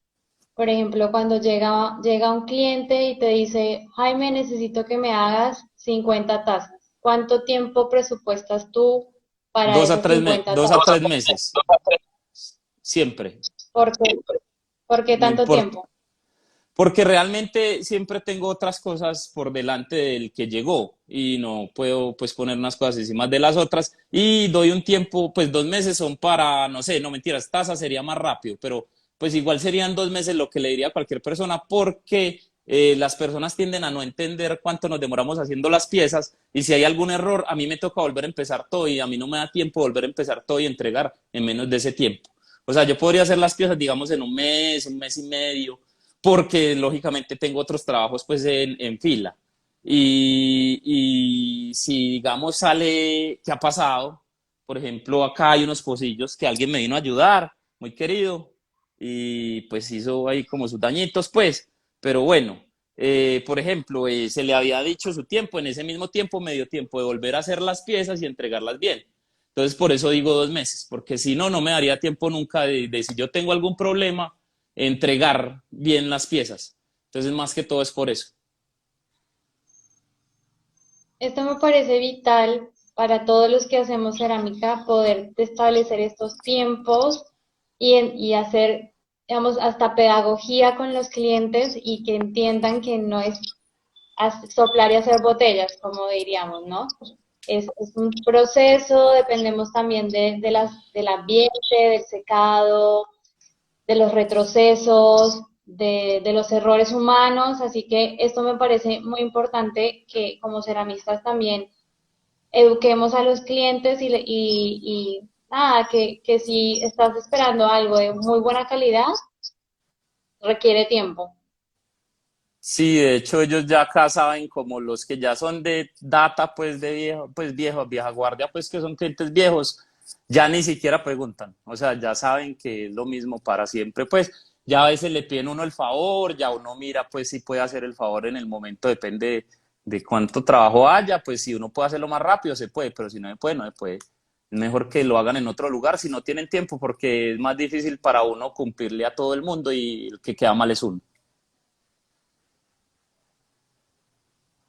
A: Por ejemplo, cuando llega un cliente y te dice, Jaime, necesito que me hagas 50 tazas. ¿Cuánto tiempo presupuestas tú para esas 50
B: Dos a
A: tazas?
B: tres meses, siempre.
A: ¿Por qué? ¿Por qué
B: No
A: tanto
B: importa,
A: tiempo?
B: porque realmente siempre tengo otras cosas por delante del que llegó y no puedo pues poner unas cosas encima de las otras y doy un tiempo, pues 2 meses son para, no sé, no mentiras, tasa sería más rápido, pero pues igual serían 2 meses lo que le diría a cualquier persona porque las personas tienden a no entender cuánto nos demoramos haciendo las piezas y si hay algún error, a mí me toca volver a empezar todo y a mí no me da tiempo volver a empezar todo y entregar en menos de ese tiempo. O sea, yo podría hacer las piezas, digamos, en un mes y medio, porque lógicamente tengo otros trabajos pues en fila. Y si digamos sale, ¿qué ha pasado? Por ejemplo, acá hay unos pocillos que alguien me vino a ayudar, muy querido, y pues hizo ahí como sus dañitos, pues, pero bueno, por ejemplo, se le había dicho su tiempo, en ese mismo tiempo me dio tiempo de volver a hacer las piezas y entregarlas bien. Entonces, por eso digo 2 meses, porque si no, no me daría tiempo nunca de si yo tengo algún problema, entregar bien las piezas. Entonces, más que todo es por eso.
A: Esto me parece vital para todos los que hacemos cerámica, poder establecer estos tiempos y hacer, digamos, hasta pedagogía con los clientes y que entiendan que no es soplar y hacer botellas, como diríamos, ¿no? Es un proceso, dependemos también del ambiente, del secado, de los retrocesos, de los errores humanos, así que esto me parece muy importante que como ceramistas también eduquemos a los clientes y nada, que si estás esperando algo de muy buena calidad, requiere tiempo.
B: Sí, de hecho ellos ya acá saben como los que ya son de data, pues de viejo, pues viejo, vieja guardia, pues que son clientes viejos, ya ni siquiera preguntan, o sea, ya saben que es lo mismo para siempre, pues ya a veces le piden uno el favor, ya uno mira pues si puede hacer el favor en el momento, depende de cuánto trabajo haya, pues si uno puede hacerlo más rápido se puede, pero si no se puede, no se puede. Es mejor que lo hagan en otro lugar si no tienen tiempo, porque es más difícil para uno cumplirle a todo el mundo y el que queda mal es uno.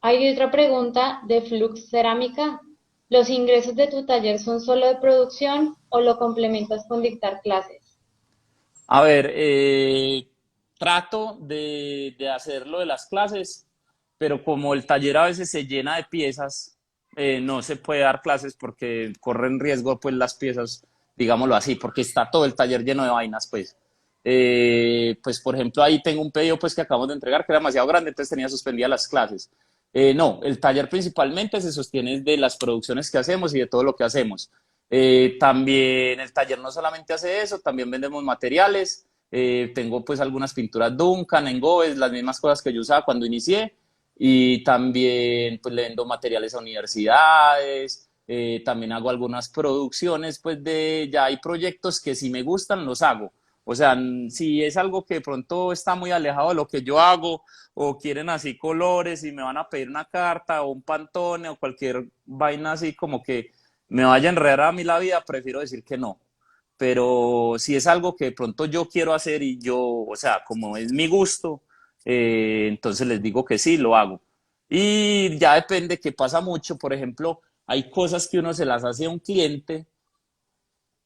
A: Hay otra pregunta de Flux Cerámica. ¿Los ingresos de tu taller son solo de producción o lo complementas con dictar clases?
B: A ver, trato de hacer lo de las clases, pero como el taller a veces se llena de piezas, no se puede dar clases porque corren riesgo pues las piezas, digámoslo así, porque está todo el taller lleno de vainas, pues. Pues por ejemplo ahí tengo un pedido pues que acabamos de entregar que era demasiado grande, entonces tenía suspendidas las clases. No, el taller principalmente se sostiene de las producciones que hacemos y de todo lo que hacemos. También el taller no solamente hace eso, también vendemos materiales. Tengo pues algunas pinturas Duncan, Engobes, las mismas cosas que yo usaba cuando inicié. Y también pues le vendo materiales a universidades. También hago algunas producciones, pues ya hay proyectos que si me gustan los hago. O sea, si es algo que de pronto está muy alejado de lo que yo hago o quieren así colores y me van a pedir una carta o un pantone o cualquier vaina así como que me vaya a enredar a mí la vida, prefiero decir que no. pero si es algo que de pronto yo quiero hacer y yo, o sea, como es mi gusto, entonces les digo que sí, lo hago. Y ya depende, que pasa mucho, por ejemplo, hay cosas que uno se las hace a un cliente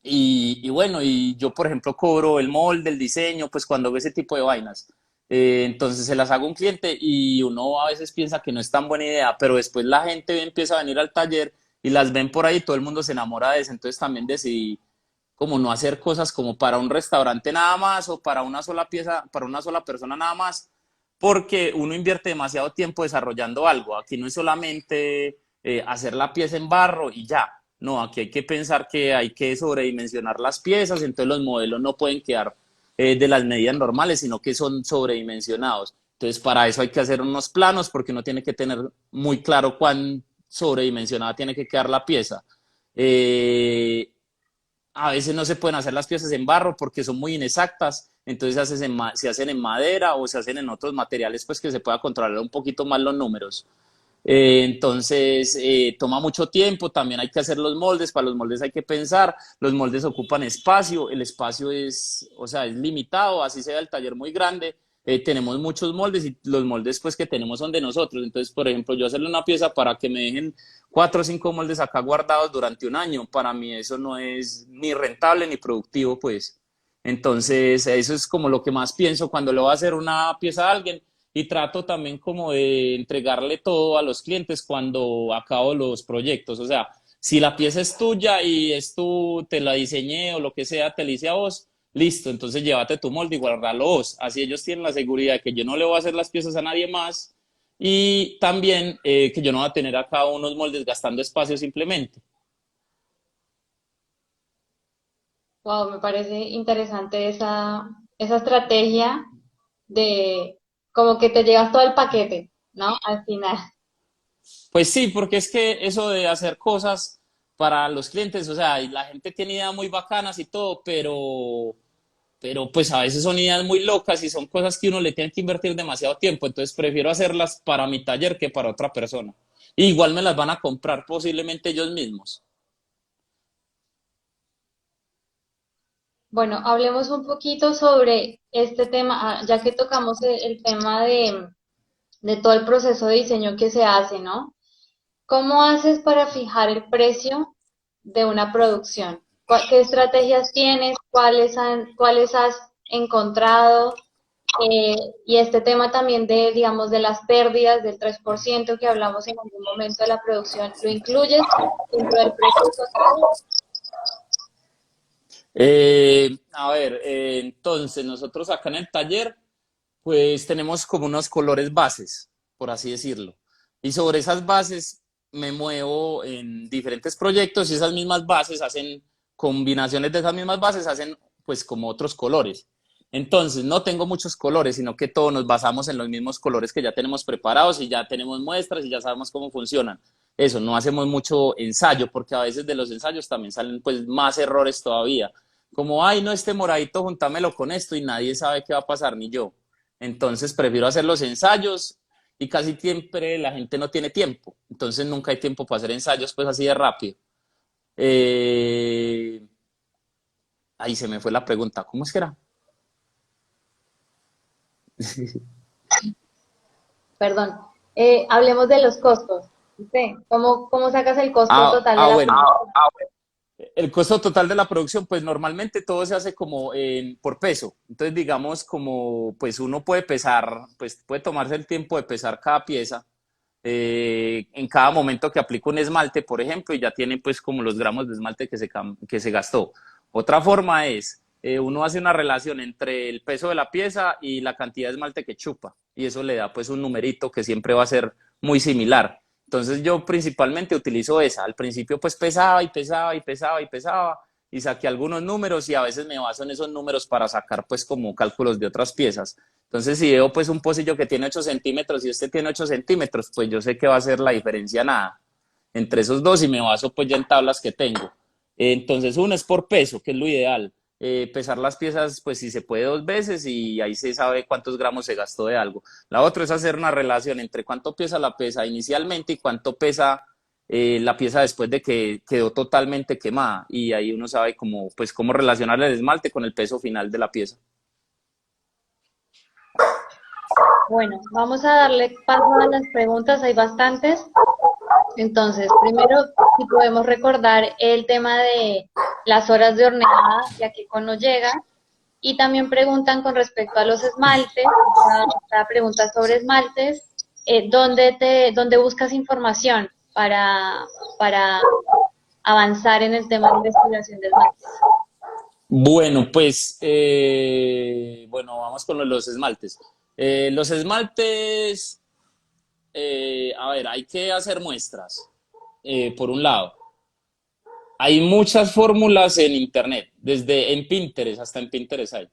B: y bueno, y yo, por ejemplo, cobro el molde, el diseño, pues cuando hago ese tipo de vainas. Entonces se las hago a un cliente y uno a veces piensa que no es tan buena idea, pero después la gente empieza a venir al taller y las ven por ahí, todo el mundo se enamora de eso. Entonces también decidí como no hacer cosas como para un restaurante nada más o para una sola pieza, para una sola persona nada más, porque uno invierte demasiado tiempo desarrollando algo. Aquí no es solamente hacer la pieza en barro y ya. No, aquí hay que pensar que hay que sobredimensionar las piezas, entonces los modelos no pueden quedar de las medidas normales, sino que son sobredimensionados. Entonces, para eso hay que hacer unos planos porque uno tiene que tener muy claro cuán sobredimensionada tiene que quedar la pieza. Eh, a veces no se pueden hacer las piezas en barro porque son muy inexactas, entonces se hacen en madera o se hacen en otros materiales pues que se pueda controlar un poquito más los números. Entonces, toma mucho tiempo, también hay que hacer los moldes, para los moldes hay que pensar, los moldes ocupan espacio, el espacio es, o sea, es limitado, así sea el taller muy grande, tenemos muchos moldes y los moldes pues que tenemos son de nosotros, entonces, por ejemplo, yo hacerle una pieza para que me dejen 4 o 5 moldes acá guardados durante un año, para mí eso no es ni rentable ni productivo, pues. Entonces, eso es como lo que más pienso cuando le voy a hacer una pieza a alguien y trato también como de entregarle todo a los clientes cuando acabo los proyectos. O sea, si la pieza es tuya y es tú, te la diseñé o lo que sea, te la hice a vos, listo, entonces llévate tu molde y guardalo vos. Así ellos tienen la seguridad de que yo no le voy a hacer las piezas a nadie más y también que yo no voy a tener acá unos moldes gastando espacio simplemente.
A: Wow, me parece interesante esa estrategia de como que te llevas todo el paquete, ¿no? Al final.
B: Pues sí, porque es que eso de hacer cosas para los clientes, o sea, y la gente tiene ideas muy bacanas y todo, pero pues a veces son ideas muy locas y son cosas que uno le tiene que invertir demasiado tiempo, entonces prefiero hacerlas para mi taller que para otra persona. Y igual me las van a comprar posiblemente ellos mismos.
A: Bueno, hablemos un poquito sobre este tema, ya que tocamos el tema de todo el proceso de diseño que se hace, ¿no? ¿Cómo haces para fijar el precio de una producción? ¿Qué estrategias tienes? ¿Cuáles has encontrado? Y este tema también de, digamos, de las pérdidas del 3% que hablamos en algún momento de la producción, ¿lo incluyes dentro del precio total?
B: A ver, entonces nosotros acá en el taller pues tenemos como unos colores bases, por así decirlo. Y sobre esas bases me muevo en diferentes proyectos y esas mismas bases hacen combinaciones de esas mismas bases, hacen pues como otros colores. Entonces no tengo muchos colores, sino que todos nos basamos en los mismos colores que ya tenemos preparados y ya tenemos muestras y ya sabemos cómo funcionan. Eso, no hacemos mucho ensayo porque a veces de los ensayos también salen pues más errores todavía. Como, ay, no, este moradito, juntámelo con esto y nadie sabe qué va a pasar, ni yo. Entonces prefiero hacer los ensayos y casi siempre la gente no tiene tiempo. Entonces nunca hay tiempo para hacer ensayos pues así de rápido. Eh, Ahí se me fue la pregunta. ¿Cómo es que era?
A: Perdón. Hablemos de los costos. ¿Sí? ¿Cómo sacas el costo
B: Ah,
A: total de la
B: bueno.
A: producción?
B: El costo total de la producción, pues normalmente todo se hace como por peso. Entonces, digamos, como pues uno puede pesar, pues puede tomarse el tiempo de pesar cada pieza en cada momento que aplica un esmalte, por ejemplo, y ya tiene pues como los gramos de esmalte que se gastó. Otra forma es, uno hace una relación entre el peso de la pieza y la cantidad de esmalte que chupa, y eso le da pues un numerito que siempre va a ser muy similar. Entonces yo principalmente utilizo esa. Al principio pues pesaba y pesaba y pesaba y pesaba y saqué algunos números y a veces me baso en esos números para sacar pues como cálculos de otras piezas. Entonces si veo pues un pocillo que tiene 8 centímetros y este tiene 8 centímetros, pues yo sé que va a ser la diferencia nada entre esos dos y me baso pues ya en tablas que tengo. Entonces uno es por peso, que es lo ideal. Pesar las piezas, pues si se puede 2 veces y ahí se sabe cuántos gramos se gastó de algo. La otra es hacer una relación entre cuánto pesa la pesa inicialmente y cuánto pesa la pieza después de que quedó totalmente quemada y ahí uno sabe cómo, pues, cómo relacionar el esmalte con el peso final de la pieza.
A: Bueno, vamos a darle paso a las preguntas, hay bastantes. Entonces, primero, si podemos recordar el tema de las horas de horneada, ya que cuando llega. Y también preguntan con respecto a los esmaltes, esta pregunta sobre esmaltes, ¿dónde buscas información para avanzar en el tema de investigación de esmaltes?
B: Bueno, pues, bueno, vamos con los esmaltes. Los esmaltes, a ver, hay que hacer muestras, por un lado. Hay muchas fórmulas en internet, desde en Pinterest, hasta en Pinterest hay.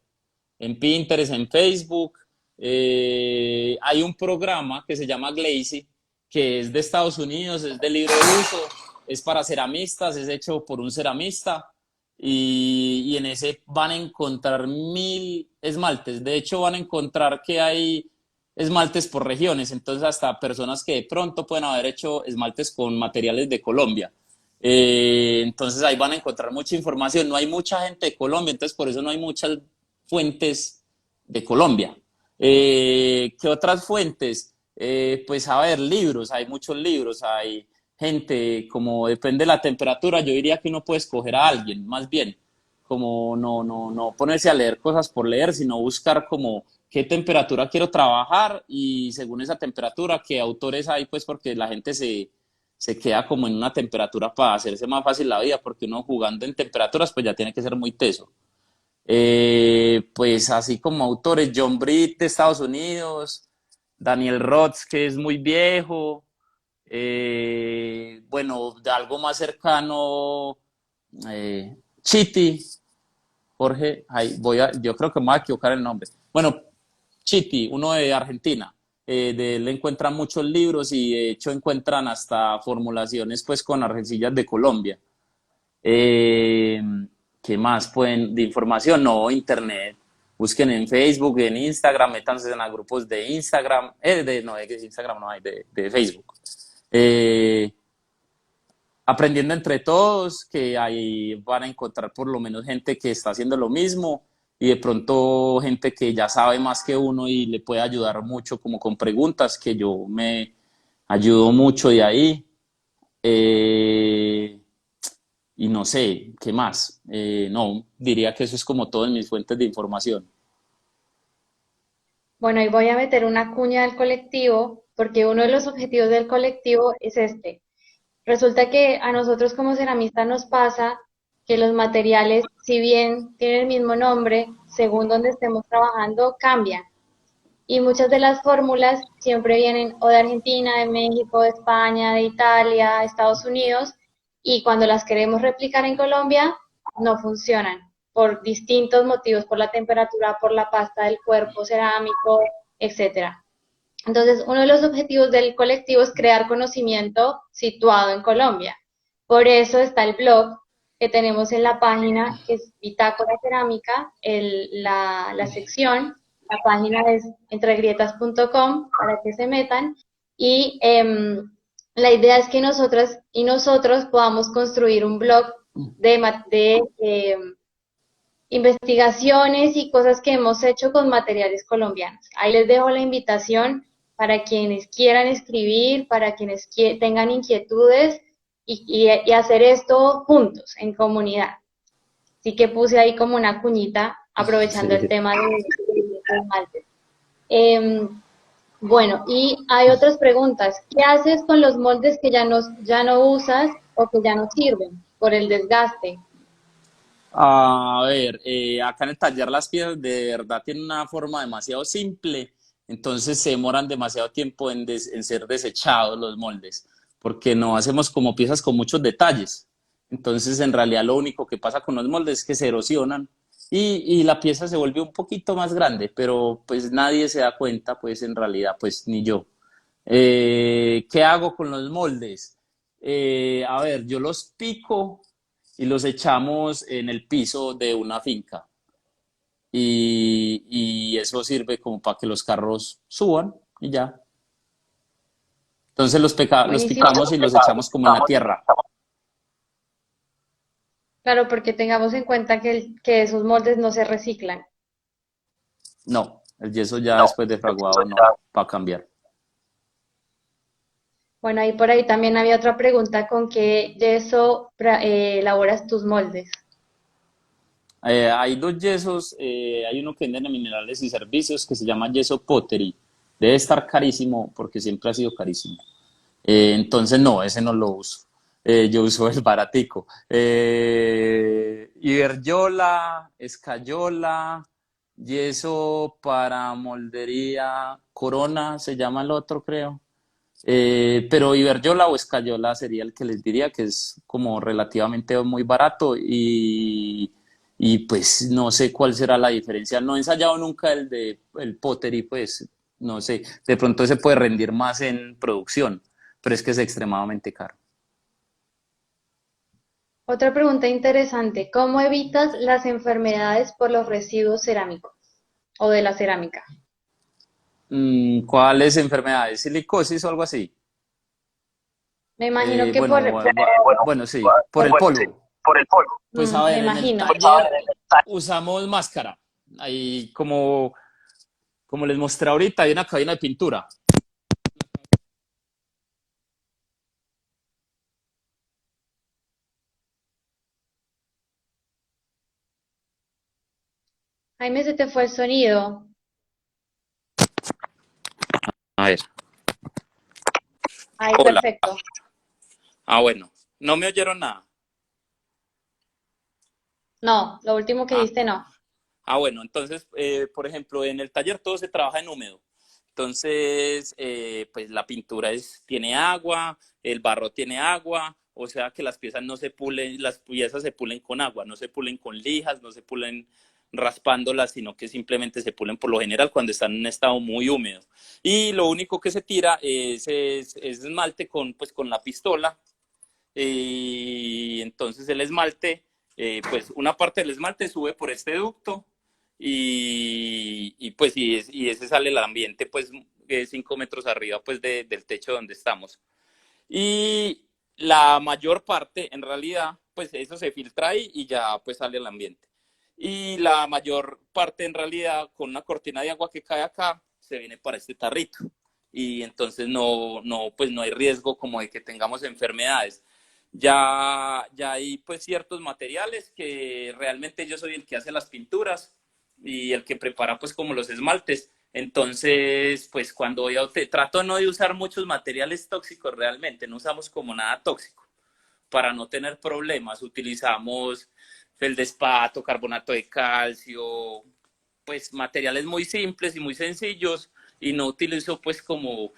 B: En Pinterest, en Facebook. Hay un programa que se llama Glazy, que es de Estados Unidos, es de libre uso, es para ceramistas, es hecho por un ceramista y en ese van a encontrar 1000 esmaltes. De hecho, van a encontrar que hay esmaltes por regiones, entonces hasta personas que de pronto pueden haber hecho esmaltes con materiales de Colombia. Entonces ahí van a encontrar mucha información. No hay mucha gente de Colombia, entonces por eso no hay muchas fuentes de Colombia. ¿Qué otras fuentes? Pues a ver, libros, hay muchos libros, hay gente, como depende de la temperatura, yo diría que uno puede escoger a alguien, más bien, como no ponerse a leer cosas por leer, sino buscar como qué temperatura quiero trabajar y según esa temperatura, qué autores hay, pues porque la gente se queda como en una temperatura para hacerse más fácil la vida, porque uno jugando en temperaturas pues ya tiene que ser muy teso. Pues así como autores, John Britt de Estados Unidos, Daniel Roth, que es muy viejo, bueno, de algo más cercano, Chiti, Jorge, ay, yo creo que me voy a equivocar el nombre. Bueno, Chiti, uno de Argentina, de él encuentran muchos libros y de hecho encuentran hasta formulaciones pues con arcillas de Colombia. Eh, ¿Qué más pueden de información? No, internet. Busquen en Facebook, en Instagram, métanse en a grupos de Instagram, no, de Instagram no hay, de Facebook. Eh, Aprendiendo entre todos, que ahí van a encontrar por lo menos gente que está haciendo lo mismo y de pronto gente que ya sabe más que uno y le puede ayudar mucho como con preguntas, que yo me ayudo mucho de ahí. Eh, y no sé, ¿qué más? No, diría que eso es como todo en mis fuentes de información.
A: Bueno, y voy a meter una cuña al colectivo, porque uno de los objetivos del colectivo es este. Resulta que a nosotros como ceramistas nos pasa que los materiales, si bien tienen el mismo nombre, según donde estemos trabajando, cambian. Y muchas de las fórmulas siempre vienen o de Argentina, de México, de España, de Italia, Estados Unidos, y cuando las queremos replicar en Colombia, no funcionan por distintos motivos, por la temperatura, por la pasta del cuerpo cerámico, etcétera. Entonces, uno de los objetivos del colectivo es crear conocimiento situado en Colombia. Por eso está el blog que tenemos en la página, que es Bitácora Cerámica, la sección, la página es entregrietas.com para que se metan. Y la idea es que nosotras y nosotros podamos construir un blog de investigaciones y cosas que hemos hecho con materiales colombianos. Ahí les dejo la invitación para quienes quieran escribir, para quienes tengan inquietudes y hacer esto juntos, en comunidad. Así que puse ahí como una cuñita, aprovechando el
B: Sí.
A: tema de esmaltes. Bueno, y hay otras preguntas. ¿Qué haces con los moldes que ya no usas o que ya no sirven por el desgaste?
B: A ver, acá en el taller las piezas de verdad tienen una forma demasiado simple, entonces se demoran demasiado tiempo en ser desechados los moldes, porque no hacemos como piezas con muchos detalles. Entonces, en realidad lo único que pasa con los moldes es que se erosionan y la pieza se vuelve un poquito más grande, pero pues nadie se da cuenta, pues en realidad, pues ni yo. ¿Qué hago con los moldes? A ver, yo los pico y los echamos en el piso de una finca y eso sirve como para que los carros suban y ya. Entonces los
A: Buenísimo.
B: picamos y los echamos como en la tierra.
A: Claro, porque tengamos en cuenta que esos moldes no se reciclan.
B: No, el yeso ya después de fraguado no, va a cambiar.
A: Bueno, ahí por ahí también había otra pregunta, ¿con qué yeso elaboras tus moldes?
B: Hay dos yesos, hay uno que venden en Minerales y Servicios que se llama yeso pottery. Debe estar carísimo porque siempre ha sido carísimo. Entonces no, ese no lo uso. Yo uso el baratico. Iberyola, escayola, yeso para moldería, Corona se llama el otro, creo. Pero Iberyola o Escayola sería el que les diría que es como relativamente muy barato y pues no sé cuál será la diferencia. No he ensayado nunca el de el Pottery, pues no sé. De pronto se puede rendir más en producción, pero es que es extremadamente caro.
A: Otra pregunta interesante, ¿cómo evitas las enfermedades por los residuos cerámicos o de la cerámica?
B: ¿Cuáles enfermedades? ¿Silicosis o algo así?
A: Me imagino que
B: Bueno, bueno, sí, por el polvo. Pues a
A: me
B: ver, en el
A: imagino.
B: taller usamos máscara. Ahí como les mostré ahorita, hay una cabina de pintura.
A: Jaime, se te fue el sonido.
B: A ver.
A: Ahí,
B: Hola.
A: perfecto.
B: Bueno. No me oyeron nada.
A: No, lo último que
B: Ah,
A: diste no.
B: bueno. Entonces, por ejemplo, en el taller todo se trabaja en húmedo. Entonces, pues la pintura tiene agua, el barro tiene agua, o sea que las piezas no se pulen, las piezas se pulen con agua, no se pulen con lijas, no se pulen raspándolas, sino que simplemente se pulen por lo general cuando están en un estado muy húmedo. Y lo único que se tira es esmalte pues, con la pistola. Y entonces el esmalte, pues una parte del esmalte sube por este ducto pues y ese sale al ambiente pues 5 metros arriba pues del techo donde estamos. Y la mayor parte en realidad pues eso se filtra ahí y ya pues sale al ambiente. Y la mayor parte en realidad con una cortina de agua que cae acá se viene para este tarrito y entonces pues no hay riesgo como de que tengamos enfermedades. Ya hay pues ciertos materiales que realmente yo soy el que hace las pinturas y el que prepara pues como los esmaltes. Entonces, pues cuando voy a trato no de usar muchos materiales tóxicos realmente, no usamos como nada tóxico para no tener problemas. Utilizamos feldespato, carbonato de calcio, pues materiales muy simples y muy sencillos y no utilizo pues como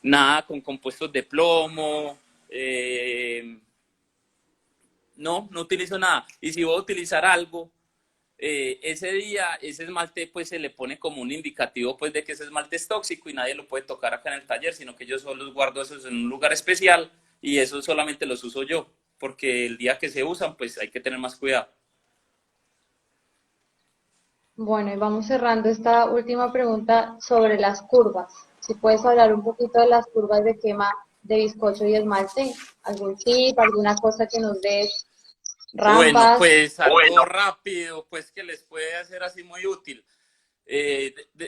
B: nada con compuestos de plomo, no utilizo nada. Y si voy a utilizar algo, ese día ese esmalte pues se le pone como un indicativo pues de que ese esmalte es tóxico y nadie lo puede tocar acá en el taller, sino que yo solo los guardo esos en un lugar especial y esos solamente los uso yo, porque el día que se usan pues hay que tener más cuidado.
A: Bueno, y vamos cerrando esta última pregunta sobre las curvas. Si puedes hablar un poquito de las curvas de quema de bizcocho y esmalte, algún tip, alguna cosa que nos des,
B: Bueno,
A: rampas.
B: pues algo rápido, pues que les puede hacer así muy útil.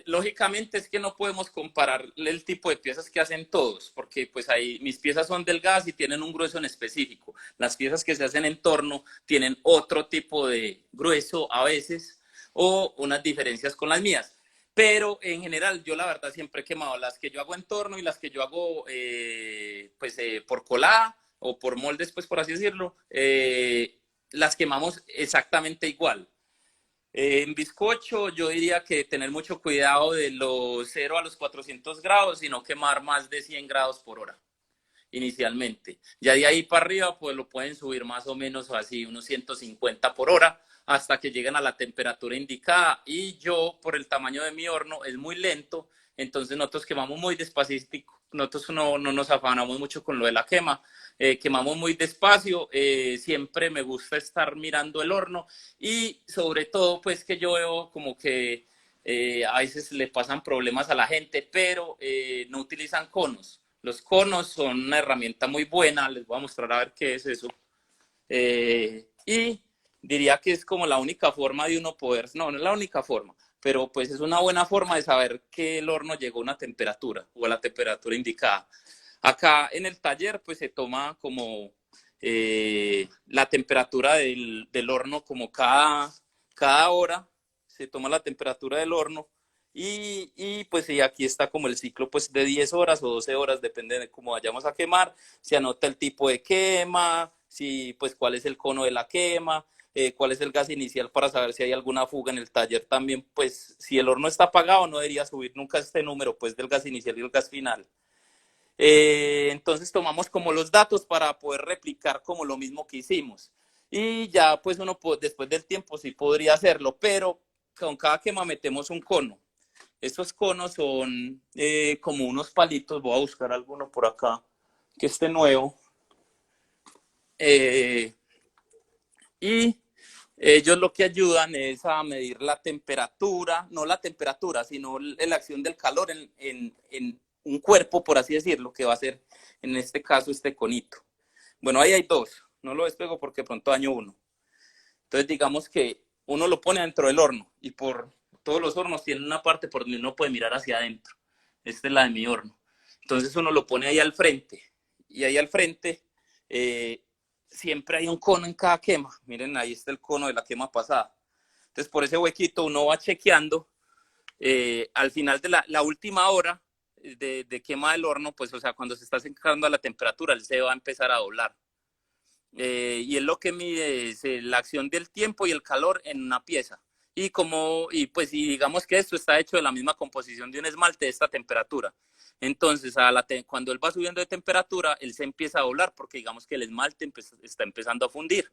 B: Lógicamente es que no podemos comparar el tipo de piezas que hacen todos, porque pues ahí mis piezas son delgadas y tienen un grueso en específico. Las piezas que se hacen en torno tienen otro tipo de grueso a veces o unas diferencias con las mías. Pero en general yo la verdad siempre he quemado las que yo hago en torno y las que yo hago por colada o por moldes, pues por así decirlo, las quemamos exactamente igual. En bizcocho yo diría que tener mucho cuidado de los 0 a los 400 grados y no quemar más de 100 grados por hora inicialmente. Ya de ahí para arriba pues lo pueden subir más o menos así unos 150 por hora hasta que lleguen a la temperatura indicada y yo por el tamaño de mi horno es muy lento, entonces nosotros quemamos muy despacito, nosotros no nos afanamos mucho con lo de la quema, quemamos muy despacio, siempre me gusta estar mirando el horno y sobre todo pues que yo veo como que a veces le pasan problemas a la gente, pero no utilizan conos Los conos son una herramienta muy buena, les voy a mostrar a ver qué es eso. Y diría que es como la única forma de uno poder, no es la única forma, pero pues es una buena forma de saber que el horno llegó a una temperatura o a la temperatura indicada. Acá en el taller pues se toma como la temperatura del horno como cada hora, se toma la temperatura del horno pues y aquí está como el ciclo pues de 10 horas o 12 horas, depende de cómo vayamos a quemar, se anota el tipo de quema, si pues cuál es el cono de la quema, cuál es el gas inicial para saber si hay alguna fuga en el taller también, pues si el horno está apagado no debería subir nunca este número pues del gas inicial y el gas final. Entonces tomamos como los datos para poder replicar como lo mismo que hicimos. Y ya pues uno después del tiempo sí podría hacerlo, pero con cada quema metemos un cono. Estos conos son como unos palitos, voy a buscar alguno por acá que esté nuevo. Y ellos lo que ayudan es a medir la temperatura, no la temperatura, sino la acción del calor en un cuerpo, por así decirlo, que va a ser en este caso este conito. Bueno, ahí hay dos, no lo despego porque pronto daño uno. Entonces digamos que uno lo pone dentro del horno y por todos los hornos tienen una parte por donde uno puede mirar hacia adentro. Esta es la de mi horno. Entonces uno lo pone ahí al frente y ahí al frente siempre hay un cono en cada quema. Miren, ahí está el cono de la quema pasada. Entonces por ese huequito uno va chequeando. Al final de la última hora de quema del horno, pues o sea, cuando se está secando a la temperatura, él se va a empezar a doblar. Y es lo que mide es, la acción del tiempo y el calor en una pieza. Y digamos que esto está hecho de la misma composición de un esmalte de esta temperatura. Entonces, cuando él va subiendo de temperatura, él se empieza a doblar porque digamos que el esmalte está empezando a fundir.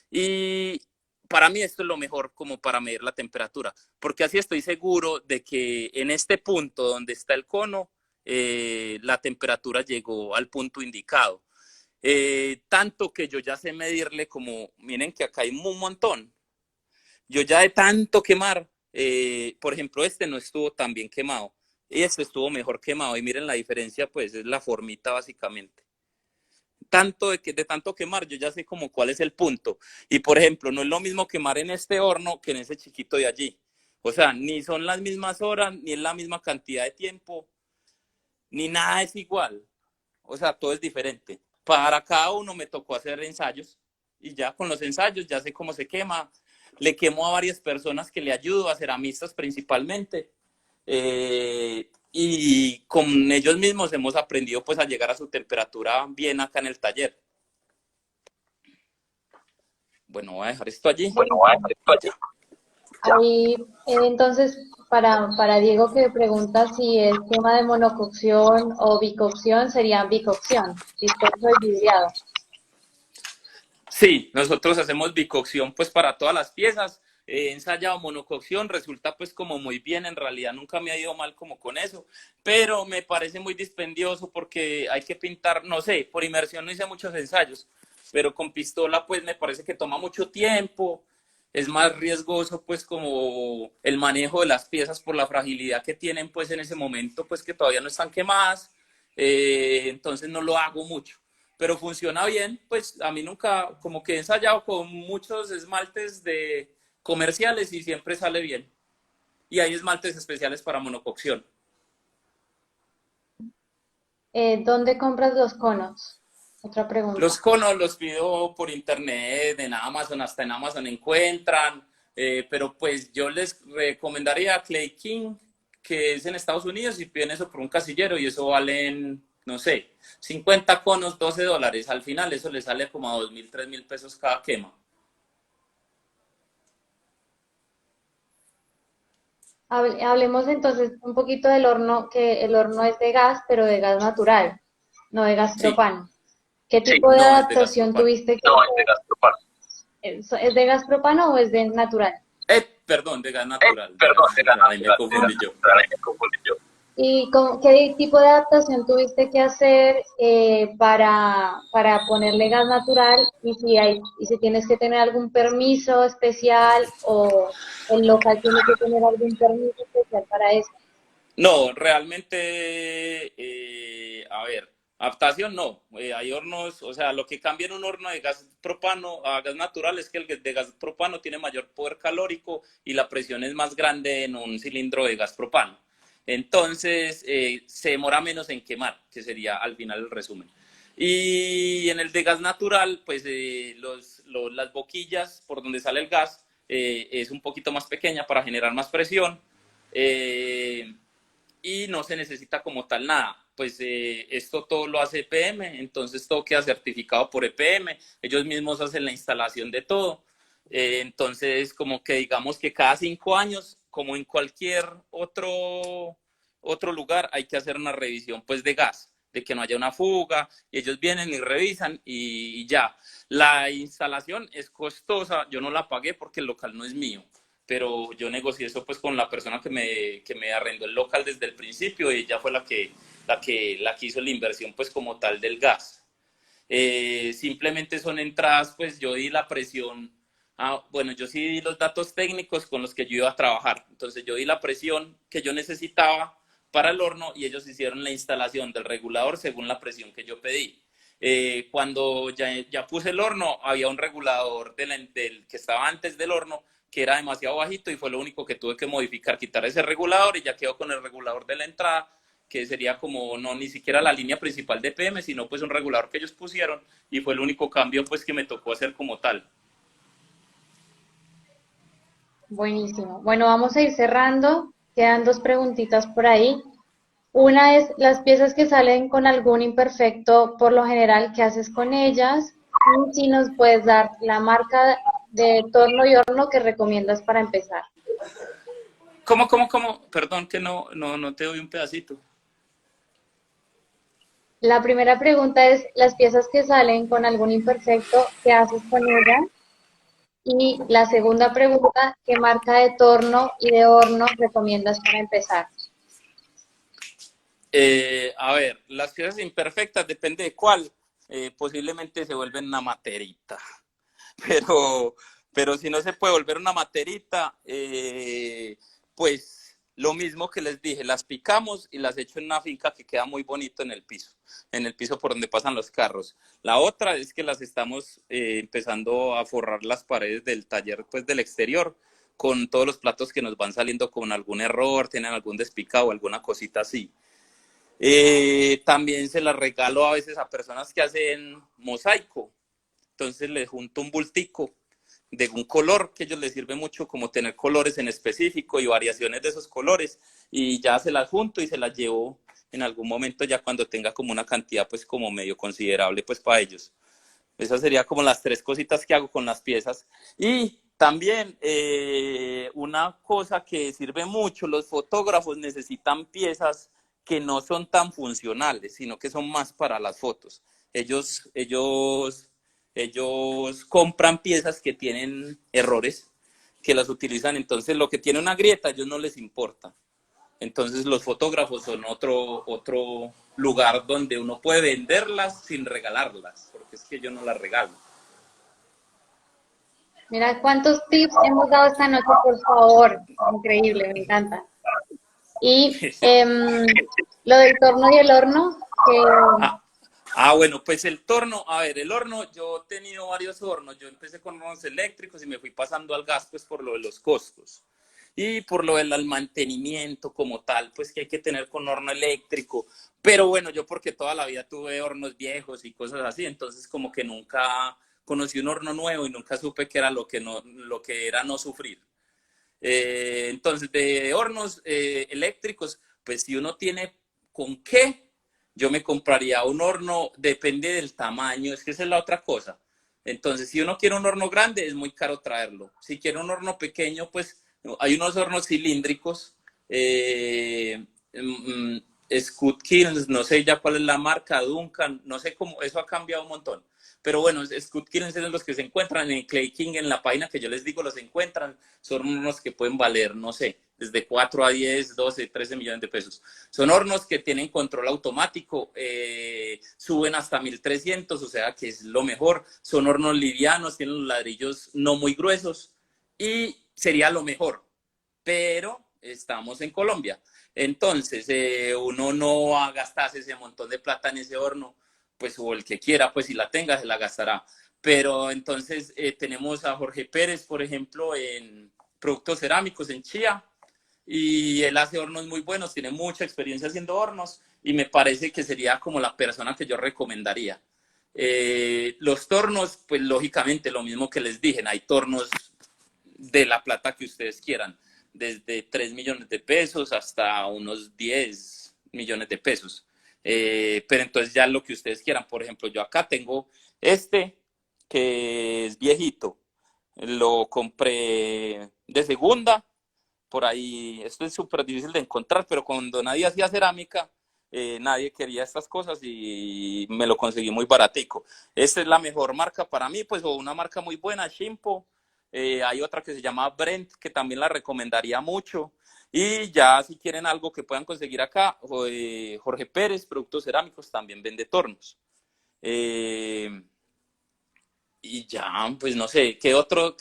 B: Y para mí esto es lo mejor como para medir la temperatura, porque así estoy seguro de que en este punto donde está el cono, la temperatura llegó al punto indicado. Tanto que yo ya sé medirle como, miren que acá hay un montón. Yo ya de tanto quemar, por ejemplo, este no estuvo tan bien quemado. Y este estuvo mejor quemado. Y miren la diferencia, pues es la formita básicamente. De tanto quemar, yo ya sé como cuál es el punto. Y por ejemplo, no es lo mismo quemar en este horno que en ese chiquito de allí. O sea, ni son las mismas horas, ni es la misma cantidad de tiempo, ni nada es igual. O sea, todo es diferente. Para cada uno me tocó hacer ensayos y ya con los ensayos ya sé cómo se quema. Le quemo a varias personas que le ayudo, a ceramistas principalmente. Y con ellos mismos hemos aprendido pues a llegar a su temperatura bien acá en el taller. Bueno, voy a dejar esto allí.
A: Ahí, entonces, para Diego que pregunta si es quema de monococción o bicocción, sería bicocción, disperso y vidriado.
B: Sí, nosotros hacemos bicocción pues para todas las piezas. He ensayado monococción, resulta pues como muy bien, en realidad nunca me ha ido mal como con eso, pero me parece muy dispendioso porque hay que pintar, no sé, por inmersión no hice muchos ensayos, pero con pistola pues me parece que toma mucho tiempo, es más riesgoso pues como el manejo de las piezas por la fragilidad que tienen pues en ese momento pues que todavía no están quemadas, entonces no lo hago mucho, pero funciona bien, pues a mí nunca, como que he ensayado con muchos esmaltes comerciales y siempre sale bien. Y hay esmaltes especiales para monococción.
A: ¿Dónde compras los conos? Otra
B: Los
A: pregunta.
B: conos los pido por internet, en Amazon, hasta en Amazon encuentran, pero pues yo les recomendaría Clay King, que es en Estados Unidos, y piden eso por un casillero y eso valen, no sé, 50 conos, $12. Al final eso les sale como a 2.000, 3.000 pesos cada quema.
A: Hablemos entonces un poquito del horno, que el horno es de gas, pero de gas natural, no de gas
B: Sí,
A: propano. ¿Qué tipo de
B: no es de gas
A: adaptación
B: propano.
A: tuviste que ¿Es de gas propano o es de natural?
B: Perdón, de gas natural. Ahí me confundí yo.
A: ¿Y qué tipo de adaptación tuviste que hacer para ponerle gas natural y si tienes que tener algún permiso especial o el local tiene que tener algún permiso especial para eso?
B: No, realmente, a ver, adaptación no, hay hornos, o sea, lo que cambia en un horno de gas propano a gas natural es que el de gas propano tiene mayor poder calórico y la presión es más grande en un cilindro de gas propano. Entonces, se demora menos en quemar, que sería al final el resumen. Y en el de gas natural, pues las boquillas por donde sale el gas es un poquito más pequeña para generar más presión. Y no se necesita como tal nada. Pues esto todo lo hace EPM, entonces todo queda certificado por EPM, ellos mismos hacen la instalación de todo. Entonces, como que digamos que cada 5 años, como en cualquier otro lugar, hay que hacer una revisión pues de gas, de que no haya una fuga, y ellos vienen y revisan y ya. La instalación es costosa, yo no la pagué porque el local no es mío, pero yo negocié eso pues con la persona que me arrendó el local desde el principio y ella fue la que hizo la inversión pues como tal del gas. Simplemente son entradas, pues yo di la presión, bueno, yo sí di los datos técnicos con los que yo iba a trabajar, entonces yo di la presión que yo necesitaba para el horno y ellos hicieron la instalación del regulador según la presión que yo pedí. Cuando ya puse el horno, había un regulador del que estaba antes del horno que era demasiado bajito y fue lo único que tuve que modificar, quitar ese regulador y ya quedó con el regulador de la entrada, que sería como no ni siquiera la línea principal de PM, sino pues un regulador que ellos pusieron y fue el único cambio pues que me tocó hacer como tal.
A: Buenísimo. Bueno, vamos a ir cerrando. Quedan dos preguntitas por ahí. Una es las piezas que salen con algún imperfecto, por lo general, ¿qué haces con ellas? Y si nos puedes dar la marca de torno y horno que recomiendas para empezar.
B: ¿Cómo? Perdón que no te doy un pedacito.
A: La primera pregunta es las piezas que salen con algún imperfecto, ¿qué haces con ellas? Y la segunda pregunta, ¿qué marca de torno y de horno recomiendas para empezar?
B: A ver, las piezas imperfectas, depende de cuál, posiblemente se vuelven una materita, pero, pero si no se puede volver una materita, pues lo mismo que les dije, las picamos y las echo en una finca que queda muy bonito en el piso por donde pasan los carros. La otra es que las estamos empezando a forrar las paredes del taller, pues del exterior, con todos los platos que nos van saliendo con algún error, tienen algún despicado, alguna cosita así. También se las regalo a veces a personas que hacen mosaico. Entonces les junto un bultico de un color que a ellos les sirve mucho como tener colores en específico y variaciones de esos colores y ya se las junto y se las llevo en algún momento ya cuando tenga como una cantidad pues como medio considerable pues para ellos. Esas serían como las tres cositas que hago con las piezas. Y también una cosa que sirve mucho, los fotógrafos necesitan piezas que no son tan funcionales, sino que son más para las fotos. Ellos compran piezas que tienen errores, que las utilizan, entonces lo que tiene una grieta a ellos no les importa. Entonces los fotógrafos son otro lugar donde uno puede venderlas sin regalarlas, porque es que yo no las regalo.
A: Mira cuántos tips hemos dado esta noche, por favor. Increíble, me encanta. Y lo del torno y el horno, que
B: Ah, bueno, pues el torno, a ver, el horno, yo he tenido varios hornos, yo empecé con hornos eléctricos y me fui pasando al gas, pues por lo de los costos. Y por lo del mantenimiento como tal, pues que hay que tener con horno eléctrico. Pero bueno, yo porque toda la vida tuve hornos viejos y cosas así, entonces como que nunca conocí un horno nuevo y nunca supe qué era lo que era no sufrir. Entonces, de hornos eléctricos, pues si uno tiene con qué, yo me compraría un horno, depende del tamaño, es que esa es la otra cosa. Entonces, si uno quiere un horno grande, es muy caro traerlo. Si quiere un horno pequeño, pues hay unos hornos cilíndricos, Scott Kilns, no sé ya cuál es la marca, Duncan, no sé cómo, eso ha cambiado un montón. Pero bueno, Scott Kilns es los que se encuentran en Clay King, en la página que yo les digo, los encuentran, son unos que pueden valer, no sé, desde 4 a 10, 12, 13 millones de pesos. Son hornos que tienen control automático, suben hasta 1300, o sea que es lo mejor. Son hornos livianos, tienen los ladrillos no muy gruesos y sería lo mejor, pero estamos en Colombia. Entonces, uno no va a gastarse ese montón de plata en ese horno, pues o el que quiera, pues si la tenga, se la gastará. Pero entonces tenemos a Jorge Pérez, por ejemplo, en productos cerámicos en Chía, y él hace hornos muy buenos, tiene mucha experiencia haciendo hornos, y me parece que sería como la persona que yo recomendaría. Los tornos, pues lógicamente lo mismo que les dije, hay tornos de la plata que ustedes quieran, desde 3 millones de pesos hasta unos 10 millones de pesos. Pero entonces ya lo que ustedes quieran, por ejemplo, yo acá tengo este que es viejito, lo compré de segunda, por ahí, esto es súper difícil de encontrar, pero cuando nadie hacía cerámica, nadie quería estas cosas y me lo conseguí muy baratico. Esta es la mejor marca para mí, pues, o una marca muy buena, Shimpo. Hay otra que se llama Brent, que también la recomendaría mucho. Y ya si quieren algo que puedan conseguir acá, Jorge Pérez, Productos Cerámicos, también vende tornos. Eh, y ya, pues no sé, qué otro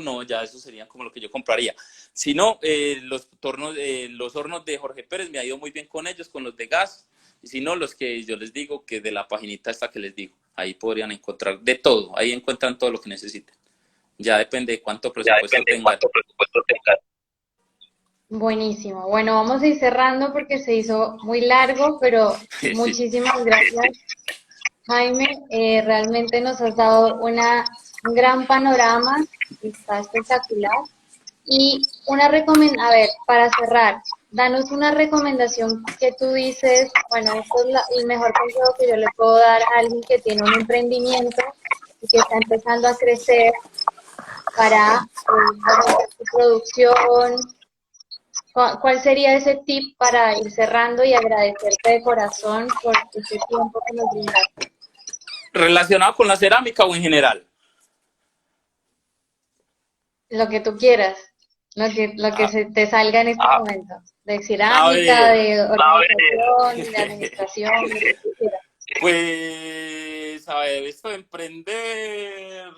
B: no? Ya eso sería como lo que yo compraría. Si no, los hornos de Jorge Pérez me ha ido muy bien con ellos, con los de gas. Y si no, los que yo les digo, que de la paginita esta que les digo, ahí podrían encontrar de todo, ahí encuentran todo lo que necesiten. Ya depende de cuánto presupuesto tengan.
A: Buenísimo. Bueno, vamos a ir cerrando porque se hizo muy largo, pero
B: Sí.
A: muchísimas gracias, Jaime. Realmente nos has dado un gran panorama, está espectacular. Y a ver, para cerrar, danos una recomendación que tú dices, bueno, esto es el mejor consejo que yo le puedo dar a alguien que tiene un emprendimiento y que está empezando a crecer para aumentar su producción. ¿Cuál sería ese tip para ir cerrando y agradecerte de corazón por este tiempo que nos brindaste?
B: ¿Relacionado con la cerámica o en general?
A: Lo que tú quieras, lo que
B: A,
A: se te salga en este momento, de
B: a
A: cerámica,
B: ver,
A: de organización, de administración, lo que tú quieras.
B: pues, a ver, esto de emprender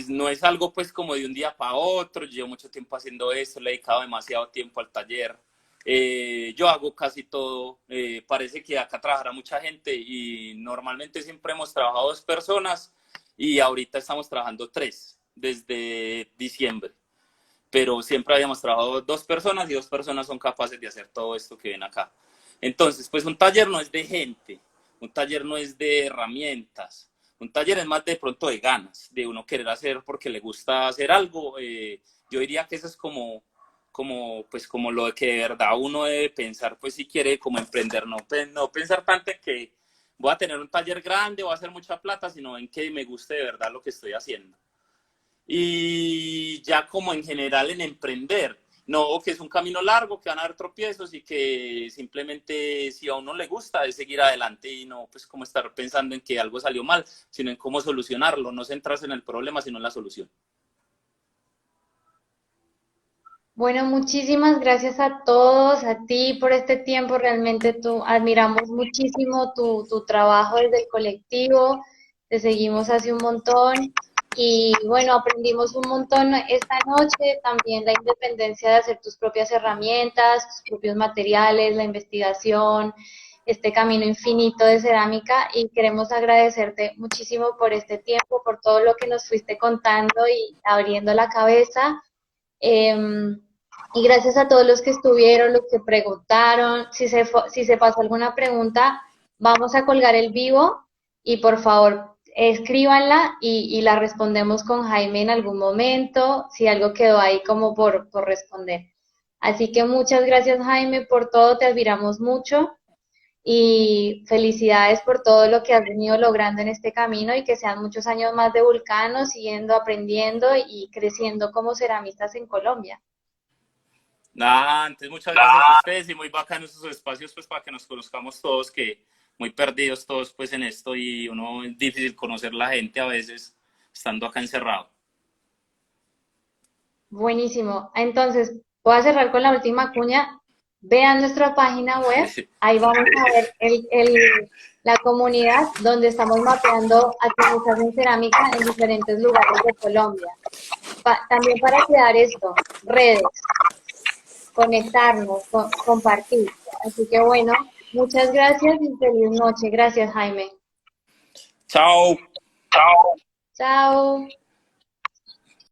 B: no es algo pues como de un día para otro. Llevo mucho tiempo haciendo esto, le he dedicado demasiado tiempo al taller. Yo hago casi todo. Parece que acá trabajará mucha gente y normalmente siempre hemos trabajado 2 personas y ahorita estamos trabajando 3 desde diciembre. Pero siempre habíamos trabajado 2 personas y 2 personas son capaces de hacer todo esto que ven acá. Entonces, pues un taller no es de gente, un taller no es de herramientas, un taller es más de pronto de ganas, de uno querer hacer porque le gusta hacer algo. Yo diría que eso es como lo que de verdad uno debe pensar, pues si quiere como emprender, no pensar tanto en que voy a tener un taller grande, voy a hacer mucha plata, sino en que me guste de verdad lo que estoy haciendo. Y ya como en general en emprender, no, que es un camino largo, que van a haber tropiezos y que simplemente si a uno le gusta es seguir adelante y no pues como estar pensando en que algo salió mal, sino en cómo solucionarlo, no centrarse en el problema, sino en la solución.
A: Bueno, muchísimas gracias a todos, a ti por este tiempo. Realmente admiramos muchísimo tu trabajo desde el colectivo. Te seguimos hace un montón y bueno, aprendimos un montón esta noche. También la independencia de hacer tus propias herramientas, tus propios materiales, la investigación, este camino infinito de cerámica y queremos agradecerte muchísimo por este tiempo, por todo lo que nos fuiste contando y abriendo la cabeza. Y gracias a todos los que estuvieron, los que preguntaron. Si se pasó alguna pregunta, vamos a colgar el vivo y por favor escríbanla y la respondemos con Jaime en algún momento, si algo quedó ahí como por responder. Así que muchas gracias Jaime por todo, te admiramos mucho y felicidades por todo lo que has venido logrando en este camino y que sean muchos años más de Vulcano, siguiendo aprendiendo y creciendo como ceramistas en Colombia.
B: Nada, antes muchas gracias a ustedes y muy bacanos esos espacios pues para que nos conozcamos todos, que muy perdidos todos pues en esto y uno es difícil conocer la gente a veces estando acá encerrado.
A: Buenísimo. Entonces, voy a cerrar con la última cuña. Vean nuestra página web. Ahí vamos a ver la comunidad donde estamos mapeando a quienes hacen cerámica en diferentes lugares de Colombia. También para crear esto, redes, conectarnos, compartir. Así que bueno, muchas gracias y feliz noche. Gracias, Jaime.
C: Chao.
A: Chao.